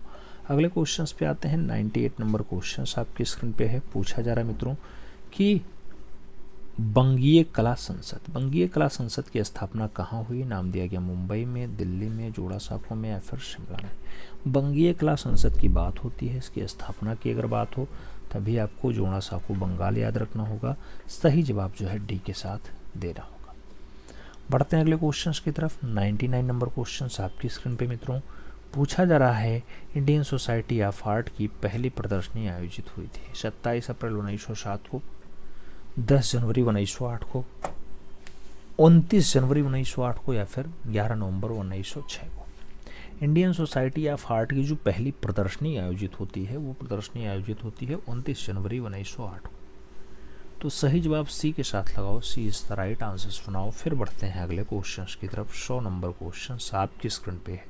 अगले क्वेश्चंस पे आते हैं। 98 नंबर क्वेश्चंस आपकी स्क्रीन पे है। पूछा जा रहा है मित्रों कि बंगीय कला संसद की स्थापना कहाँ हुई। नाम दिया गया मुंबई में, दिल्ली में, जोड़ा साँको में या फिर शिमला में। बंगीय कला संसद की बात होती है, इसकी स्थापना की अगर बात हो तभी आपको जोड़ा साँको बंगाल याद रखना होगा। सही जवाब जो है डी के साथ देना होगा। बढ़ते हैं अगले क्वेश्चंस की तरफ। 99 नंबर क्वेश्चंस आपकी स्क्रीन पे मित्रों। पूछा जा रहा है इंडियन सोसाइटी ऑफ आर्ट की पहली प्रदर्शनी आयोजित हुई थी 27 अप्रैल 1907 को, 10 जनवरी 1908 को, 29 जनवरी 1908 को या फिर 11 नवंबर 1906 को। इंडियन सोसाइटी ऑफ आर्ट की जो पहली प्रदर्शनी आयोजित होती है वो प्रदर्शनी आयोजित होती है 29 जनवरी 1908 को। तो सही जवाब सी के साथ लगाओ। सी इज द राइट आंसर्स बनाओ। फिर बढ़ते हैं अगले क्वेश्चंस की तरफ। 100 नंबर क्वेश्चन आपकी स्क्रीन पे है।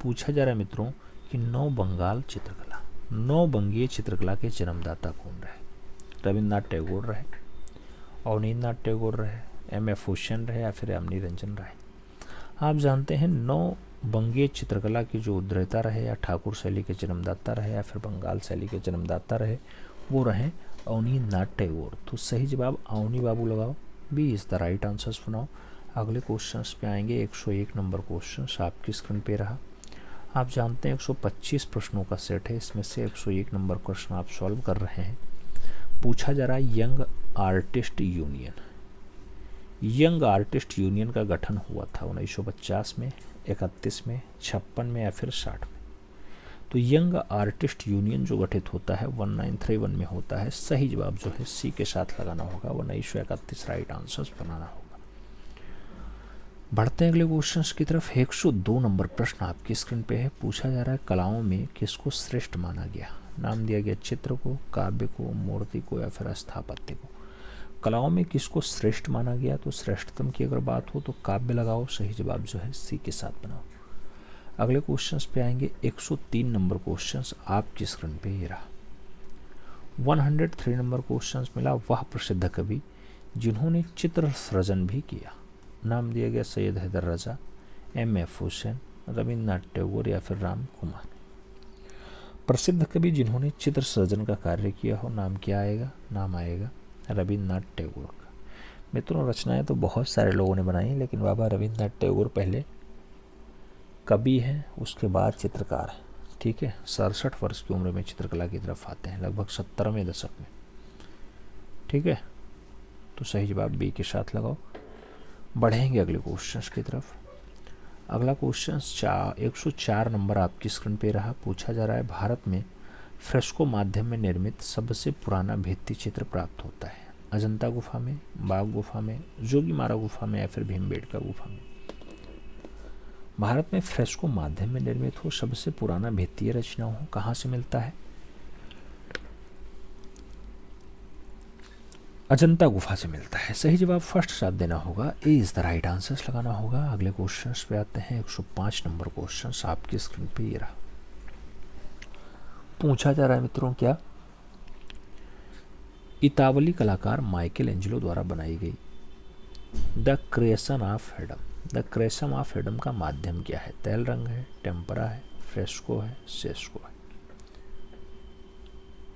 पूछा जा रहा है मित्रों कि नौ बंगीय चित्रकला के जन्मदाता कौन रहे। रविन्द्रनाथ टैगोर रहे, अवनींद्रनाथ टैगोर रहे, एम.एफ. हुसैन रहे या फिर यामिनी रंजन राय। आप जानते हैं नौ बंगीय चित्रकला की जो उद्रेता रहे या ठाकुर शैली के जन्मदाता रहे या फिर बंगाल शैली के जन्मदाता रहे वो रहे अवनींद्रनाथ टैगोर। तो सही जवाब अवनी बाबू लगाओ। B is the right answers बनाओ। अगले क्वेश्चंस पे आएंगे। 101 नंबर क्वेश्चन आपकी स्क्रीन पे रहा। आप जानते हैं 125 प्रश्नों का सेट है, इसमें से 101 नंबर प्रश्न आप सॉल्व कर रहे हैं। पूछा जा रहा है यंग आर्टिस्ट यूनियन का गठन हुआ था 1950 में, 31 में, 56 में या फिर 60 में। तो यंग आर्टिस्ट यूनियन जो गठित होता है 1931 में होता है। सही जवाब जो है सी के साथ लगाना होगा। 1931 राइट आंसर्स बनाना होगा। बढ़ते हैं अगले क्वेश्चंस की तरफ। 102 नंबर प्रश्न आपकी स्क्रीन पे है। पूछा जा रहा है कलाओं में किसको श्रेष्ठ माना गया। नाम दिया गया चित्र को, काव्य को, मूर्ति को या फिर स्थापत्य को। कलाओं में किसको श्रेष्ठ माना गया तो श्रेष्ठतम की अगर बात हो तो काव्य लगाओ। सही जवाब जो है सी के साथ बनाओ। अगले क्वेश्चंस पे आएंगे। 103 नंबर क्वेश्चंस आपकी स्क्रीन पे ये रहा। 103 नंबर क्वेश्चंस मिला वह प्रसिद्ध कवि जिन्होंने चित्र सृजन भी किया। नाम दिया गया सैयद हैदर रजा, एम.एफ. हुसैन, रविन्द्रनाथ टैगोर या फिर राम कुमार। प्रसिद्ध कवि जिन्होंने चित्र सृजन का कार्य किया हो, नाम क्या आएगा? नाम आएगा रविन्द्रनाथ टैगोर का। मित्रों, रचनाएं तो बहुत सारे लोगों ने बनाई, लेकिन बाबा रविन्द्रनाथ टैगोर पहले कवि हैं, उसके बाद चित्रकार हैं। ठीक है, 67 वर्ष की उम्र में चित्रकला की तरफ आते हैं, लगभग 70वें दशक में। ठीक है, तो सही जवाब बी के साथ लगाओ। बढ़ेंगे अगले क्वेश्चन की तरफ। अगला क्वेश्चन 104 नंबर आपकी स्क्रीन पे रहा। पूछा जा रहा है, भारत में फ्रेस्को माध्यम में निर्मित सबसे पुराना भित्ति चित्र प्राप्त होता है? अजंता गुफा में, बाग गुफा में, जोगीमारा गुफा में या फिर भीमबेटका गुफा में? भारत में फ्रेस्को माध्यम में निर्मित हो, सबसे पुराना भित्तीय रचना हो, कहाँ से मिलता है? अजंता गुफा से मिलता है। सही जवाब फर्स्ट साथ देना होगा, ए इज द राइट आंसर लगाना होगा। अगले क्वेश्चन पे आते हैं। 105 नंबर क्वेश्चन आपकी स्क्रीन पे ये रहा। पूछा जा रहा है मित्रों, क्या इतावली कलाकार माइकल एंजेलो द्वारा बनाई गई the creation of Adam, the creation of Adam का माध्यम क्या है? तैल रंग है, टेम्परा है, फ्रेस्को है, सेस्को है?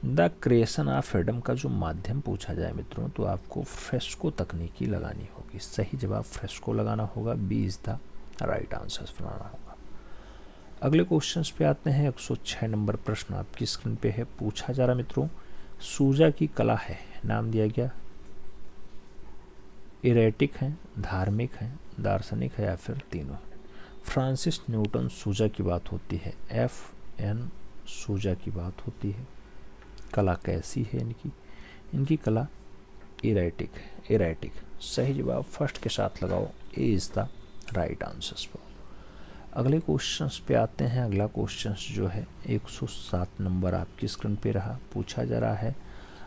द क्रिएशन ऑफ एडम का जो माध्यम पूछा जाए मित्रों, तो आपको फ्रेस्को तकनीकी लगानी होगी। सही जवाब फ्रेस्को लगाना होगा, B is the right answer बनाना होगा। अगले क्वेश्चन पे आते हैं। 106 नंबर प्रश्न आपकी स्क्रीन पे है। पूछा जा रहा मित्रों, सूजा की कला है, नाम दिया गया इरेटिक है, धार्मिक है, दार्शनिक है या फिर तीनों? फ्रांसिस न्यूटन सूजा की बात होती है, FN सूजा की बात होती है। कला कैसी है इनकी? इनकी कला इरेटिक है, इरेटिक। सही जवाब फर्स्ट के साथ लगाओ, ए इज द राइट आंसर पर। अगले क्वेश्चंस पे आते हैं। अगला क्वेश्चंस जो है 107 नंबर आपकी स्क्रीन पे रहा। पूछा जा रहा है,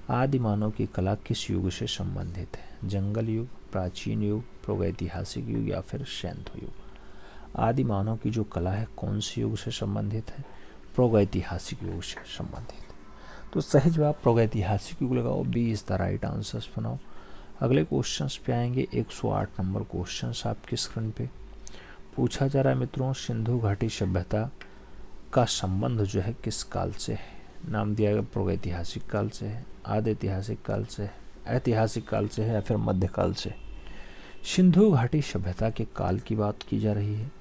आदि मानव की कला किस युग से संबंधित है? जंगल युग, प्राचीन युग, प्रागैतिहासिक युग या फिर सैन्य युग? आदि मानव की जो कला है कौन से युग से संबंधित है? प्रागैतिहासिक युग से संबंधित। तो सही जवाब प्रागैतिहासिक युग लगाओ, B is the right answers बनाओ। अगले क्वेश्चंस पे आएंगे। 108 नंबर क्वेश्चंस आपकी स्क्रीन पे। पूछा जा रहा है मित्रों, सिंधु घाटी सभ्यता का संबंध जो है किस काल से है? नाम दिया गया प्रागैतिहासिक काल से है, आदि ऐतिहासिक काल से है, ऐतिहासिक काल से है या फिर मध्यकाल से? सिंधु घाटी सभ्यता के काल की बात की जा रही है।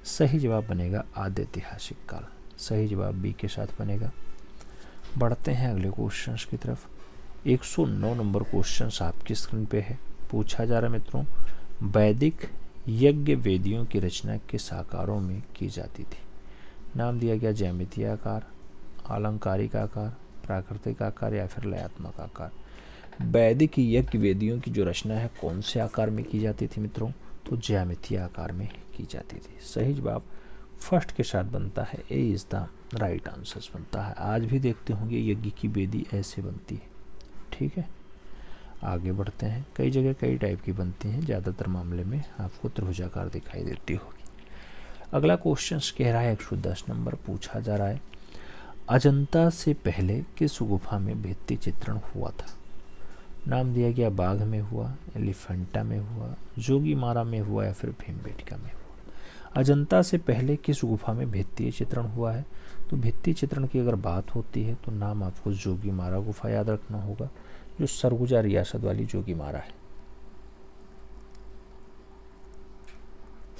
सही जवाब बनेगा आदि ऐतिहासिक काल। सही जवाब बी के साथ बनेगा। बढ़ते हैं अगले क्वेश्चंस की तरफ। 109 नंबर क्वेश्चंस आपकी स्क्रीन पे है। पूछा जा रहा है मित्रों, वैदिक यज्ञ वेदियों की रचना किस आकारों में की जाती थी? नाम दिया गया ज्यामितीय आकार, अलंकारिक आकार, प्राकृतिक आकार या फिर लयात्मक आकार? वैदिक यज्ञ वेदियों की जो रचना है कौन से आकार में की जाती थी मित्रों? तो ज्यामितीय आकार में की जाती थी। सही जवाब फर्स्ट के साथ बनता है, ए इज द राइट आंसर बनता है। आज भी देखते होंगे यज्ञ की वेदी ऐसे बनती है। ठीक है, आगे बढ़ते हैं। कई जगह कई टाइप की बनती हैं, ज़्यादातर मामले में आपको त्रिभुजाकार दिखाई देती होगी। अगला क्वेश्चन कह रहा है 110 नंबर। पूछा जा रहा है, अजंता से पहले किस गुफा में भित्ति चित्रण हुआ था? नाम दिया गया बाघ में हुआ, एलिफेंटा में हुआ, जोगीमारा में हुआ या फिर भीमबेटका में हुआ? अजंता से पहले किस गुफा में भित्ति चित्रण हुआ है? तो भित्ति चित्रण की अगर बात होती है तो नाम आपको जोगीमारा गुफा याद रखना होगा, जो सरगुजा रियासत वाली जोगीमारा है।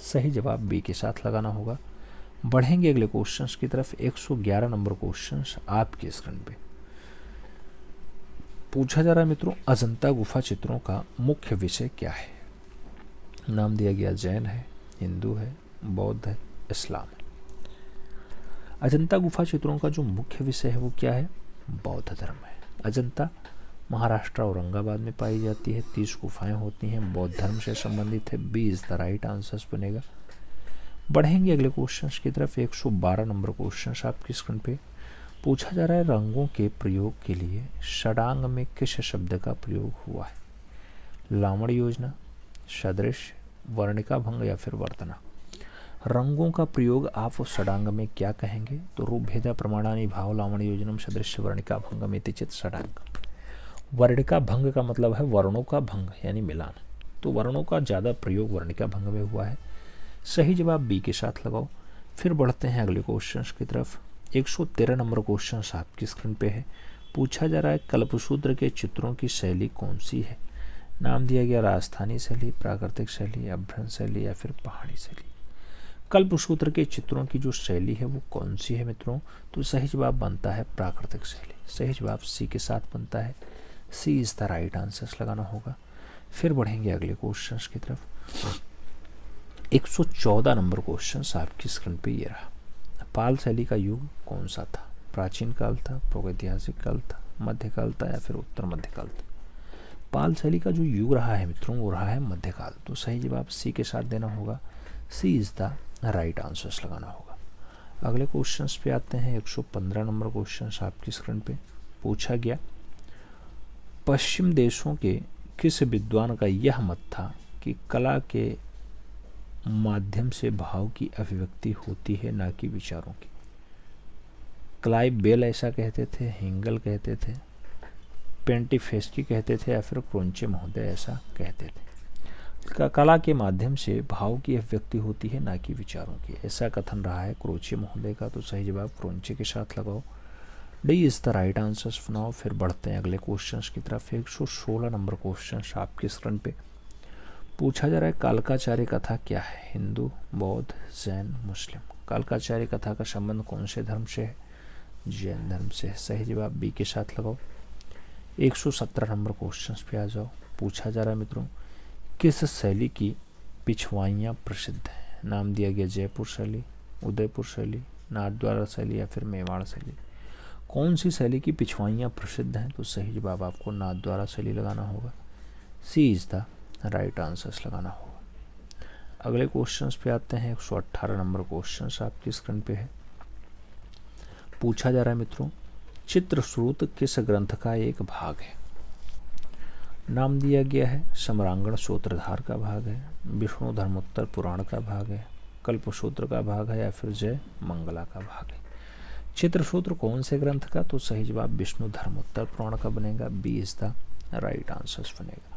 सही जवाब बी के साथ लगाना होगा। बढ़ेंगे अगले क्वेश्चंस की तरफ। 111 नंबर क्वेश्चंस आपके स्क्रीन पे। पूछा जा रहा है मित्रों, अजंता गुफा चित्रों का मुख्य विषय क्या है? नाम दिया गया जैन है, हिंदू है, बौद्ध है, इस्लाम है? अजंता गुफा चित्रों का जो मुख्य विषय है वो क्या है? बौद्ध धर्म है। अजंता महाराष्ट्र औरंगाबाद में पाई जाती है। 30 गुफाएं होती हैं, बौद्ध धर्म से संबंधित है। B is the right answer बनेगा। बढ़ेंगे अगले क्वेश्चंस की तरफ। 112 नंबर क्वेश्चन आपकी स्क्रीन पे। पूछा जा रहा है, रंगों के प्रयोग के लिए षडांग में किस शब्द का प्रयोग हुआ है? लावण्य योजना, सदृश, वर्णिका भंग या फिर वर्तना? रंगों का प्रयोग आप षडांग में क्या कहेंगे? तो रूप भेदा प्रमाणानि भाव लावण्य योजनम सदृश वर्णिका भंग में चित षडांग। वर्णिका भंग का मतलब है वर्णों का भंग यानी मिलान, तो वर्णों का ज़्यादा प्रयोग वर्णिका भंग में हुआ है। सही जवाब बी के साथ लगाओ। फिर बढ़ते हैं अगले क्वेश्चन की तरफ। 113 नंबर क्वेश्चन आपकी स्क्रीन पे है। पूछा जा रहा है कल्पसूत्र के चित्रों की शैली कौन सी है। नाम दिया गया राजस्थानी शैली, प्राकृतिक शैली, अभ्रंश शैली या फिर पहाड़ी शैली। कल्पसूत्र के चित्रों की जो शैली है वो कौन सी है मित्रों, तो सही जवाब बनता है प्राकृतिक शैली। सही जवाब सी के साथ बनता है, सी इज द राइट आंसर लगाना होगा। फिर बढ़ेंगे अगले क्वेश्चन की तरफ। 114 नंबर क्वेश्चन आपकी स्क्रीन पे ये रहा। पाल शैली का युग कौन सा था। प्राचीन काल था, प्रागैतिहासिक काल था, मध्यकाल था या फिर उत्तर मध्यकाल था। पाल शैली का जो युग रहा है मित्रों वो रहा है मध्यकाल। तो सही जवाब सी के साथ देना होगा, सी इज द राइट आंसर लगाना होगा। अगले क्वेश्चन पे आते हैं। 115 नंबर क्वेश्चन आपकी स्क्रीन पे पूछा गया, पश्चिम देशों के किस विद्वान का यह मत था कि कला के माध्यम से भाव की अभिव्यक्ति होती है, ना कि विचारों की। क्लाइव बेल ऐसा कहते थे, हिंगल कहते थे, पेंटिफेस्की कहते थे या फिर क्रोंचे महोदय ऐसा कहते थे। कला के माध्यम से भाव की अभिव्यक्ति होती है, ना कि विचारों की, ऐसा कथन रहा है क्रोंचे महोदय का। तो सही जवाब क्रोंचे के साथ लगाओ, D is the right answer बनाओ। फिर बढ़ते हैं अगले क्वेश्चन की तरफ। 116 नंबर क्वेश्चन आपके स्क्रीन पे पूछा जा रहा है कालकाचार्य कथा क्या है। हिंदू, बौद्ध, जैन, मुस्लिम। कालकाचार्य कथा का संबंध कौन से धर्म से है, जैन धर्म से है। सही जवाब बी के साथ लगाओ। 117 नंबर क्वेश्चन पे आ जाओ। पूछा जा रहा है मित्रों किस शैली की पिछवाइयाँ प्रसिद्ध है। नाम दिया गया जयपुर शैली, उदयपुर शैली, नाथद्वारा शैली या फिर मेवाड़ शैली। कौन सी शैली की पिछवाइयाँ प्रसिद्ध हैं, तो सही जवाब आपको नाथद्वारा शैली लगाना होगा, सी इज द राइट आंसर्स लगाना होगा। अगले क्वेश्चंस पे आते हैं। 118 नंबर क्वेश्चंस आपकी स्क्रीन पे है। पूछा जा रहा है मित्रों चित्रसूत किस ग्रंथ का एक भाग है। नाम दिया गया है सम्रांगण सूत्रधार का भाग है, विष्णु धर्मोत्तर पुराण का भाग है, कल्पसूत्र का भाग है या फिर जय मंगला का भाग है। चित्रसूत्र कौन से ग्रंथ का, तो सही जवाब विष्णु धर्मोत्तर पुराण का बनेगा, B is the right answer बनेगा।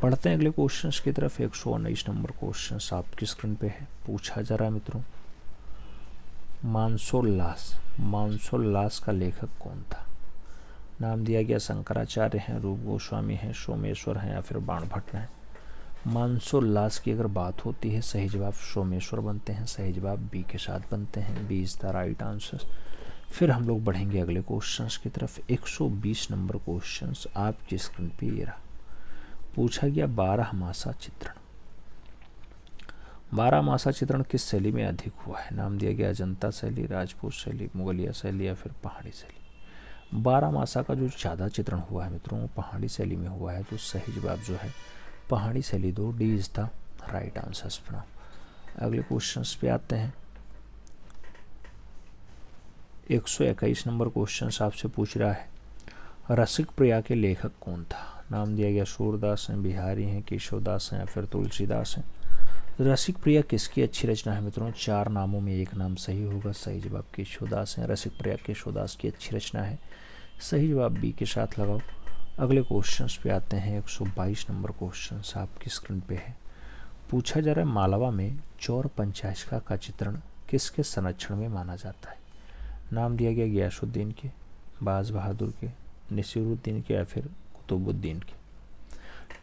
पढ़ते हैं अगले क्वेश्चंस की तरफ। 119 नंबर क्वेश्चंस आपकी स्क्रीन पे है। पूछा जा रहा है मित्रों मानसोल्लास का लेखक कौन था। नाम दिया गया शंकराचार्य हैं, रूप गोस्वामी हैं, सोमेश्वर हैं या फिर बाणभट्ट हैं। मानसोल्लास की अगर बात होती है सही जवाब सोमेश्वर बनते हैं, सही जवाब बी के साथ बनते हैं, B is the right answer. फिर हम लोग बढ़ेंगे अगले क्वेश्चंस की तरफ। 120 नंबर क्वेश्चंस आपकी स्क्रीन पे ये रहा। पूछा गया 12मासा चित्रण। 12मासा चित्रण किस शैली में अधिक हुआ है। नाम दिया गया अजंता शैली, राजपूत शैली, मुगलिया शैली या फिर पहाड़ी शैली। 12मासा का जो ज़्यादा चित्रण हुआ है मित्रों वो पहाड़ी शैली में हुआ है। तो सही जवाब जो है पहाड़ी शैली दो, D is the right answer बनाओ। अगले क्वेश्चंस पे आते हैं। 121 नंबर क्वेश्चन आपसे पूछ रहा है रसिक प्रिया के लेखक कौन था। नाम दिया गया सूरदास हैं, बिहारी हैं, केशवदास हैं या फिर तुलसीदास हैं। रसिक प्रिया किसकी अच्छी रचना है मित्रों, 4 नामों में एक नाम सही होगा, सही जवाब केशवदास हैं। रसिक प्रिया केशवदास की अच्छी रचना है, सही जवाब बी के साथ लगाओ। अगले क्वेश्चंस पे आते हैं। 122 नंबर क्वेश्चन आपकी स्क्रीन पे है। पूछा जा रहा है मालवा में चौर पंचायत का चित्रण किसके संरक्षण में माना जाता है। नाम दिया गया गयासुद्दीन के, बाज बहादुर के, नसीरुद्दीन के या फिर कुतुबुद्दीन के।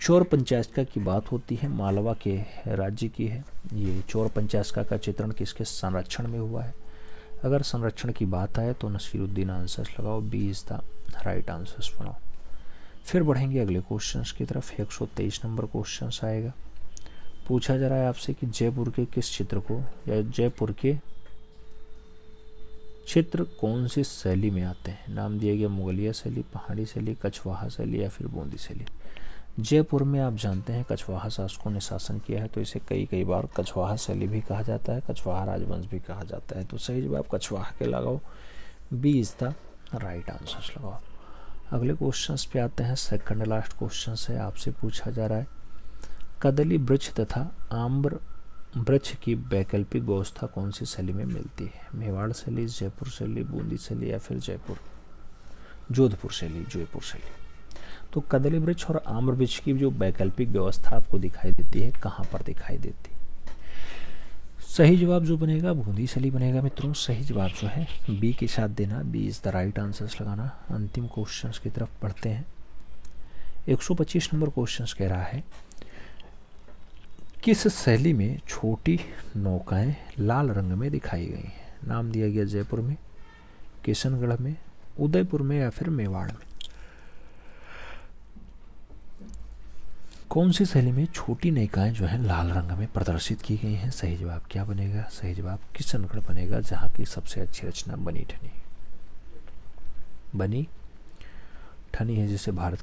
चौर पंचायत की बात होती है, मालवा के राज्य की है। ये चौर पंचायत का चित्रण किसके संरक्षण में हुआ है। अगर संरक्षण की बात आए तो नसीरुद्दीन आंसर लगाओ, B is the right answer बनाओ। फिर बढ़ेंगे अगले क्वेश्चंस की तरफ। 123 नंबर क्वेश्चन आएगा। पूछा जा रहा है आपसे कि जयपुर के किस चित्र को या जयपुर के चित्र कौन सी शैली में आते हैं। नाम दिया गया मुगलिया शैली, पहाड़ी शैली, कछवाहा शैली या फिर बूंदी शैली। जयपुर में आप जानते हैं कछवाहा शासकों ने शासन किया है, तो इसे कई बार कछवाहा शैली भी कहा जाता है, कछवाहा राजवंश भी कहा जाता है। तो सही जवाब कछवाहा के लगाओ, B is the right answer लगाओ। अगले क्वेश्चंस पे आते हैं। सेकंड लास्ट क्वेश्चन है, आपसे पूछा जा रहा है कदली वृक्ष तथा आम्र वृक्ष की वैकल्पिक व्यवस्था कौन सी शैली में मिलती है। मेवाड़ शैली, जयपुर शैली, बूंदी शैली या फिर जोधपुर शैली, जयपुर शैली। तो कदली वृक्ष और आम्र वृक्ष की जो वैकल्पिक व्यवस्था आपको दिखाई देती है कहाँ पर दिखाई देती है। सही जवाब जो बनेगा बूंदी सली बनेगा मित्रों। सही जवाब जो है बी के साथ देना, B is the right answers लगाना। अंतिम क्वेश्चंस की तरफ बढ़ते हैं। 125 नंबर क्वेश्चंस कह रहा है किस शैली में छोटी नौकाएं लाल रंग में दिखाई गई हैं? नाम दिया गया जयपुर में, किशनगढ़ में, उदयपुर में या फिर मेवाड़ में। कौन सी शैली में छोटी नौकाएं जो हैं लाल रंग में प्रदर्शित की गई हैं? सही जवाब क्या बनेगा? सही जवाब किशनगढ़ बनेगा, जहाँ की सबसे अच्छी रचना बनी ठनी है जिसे भारत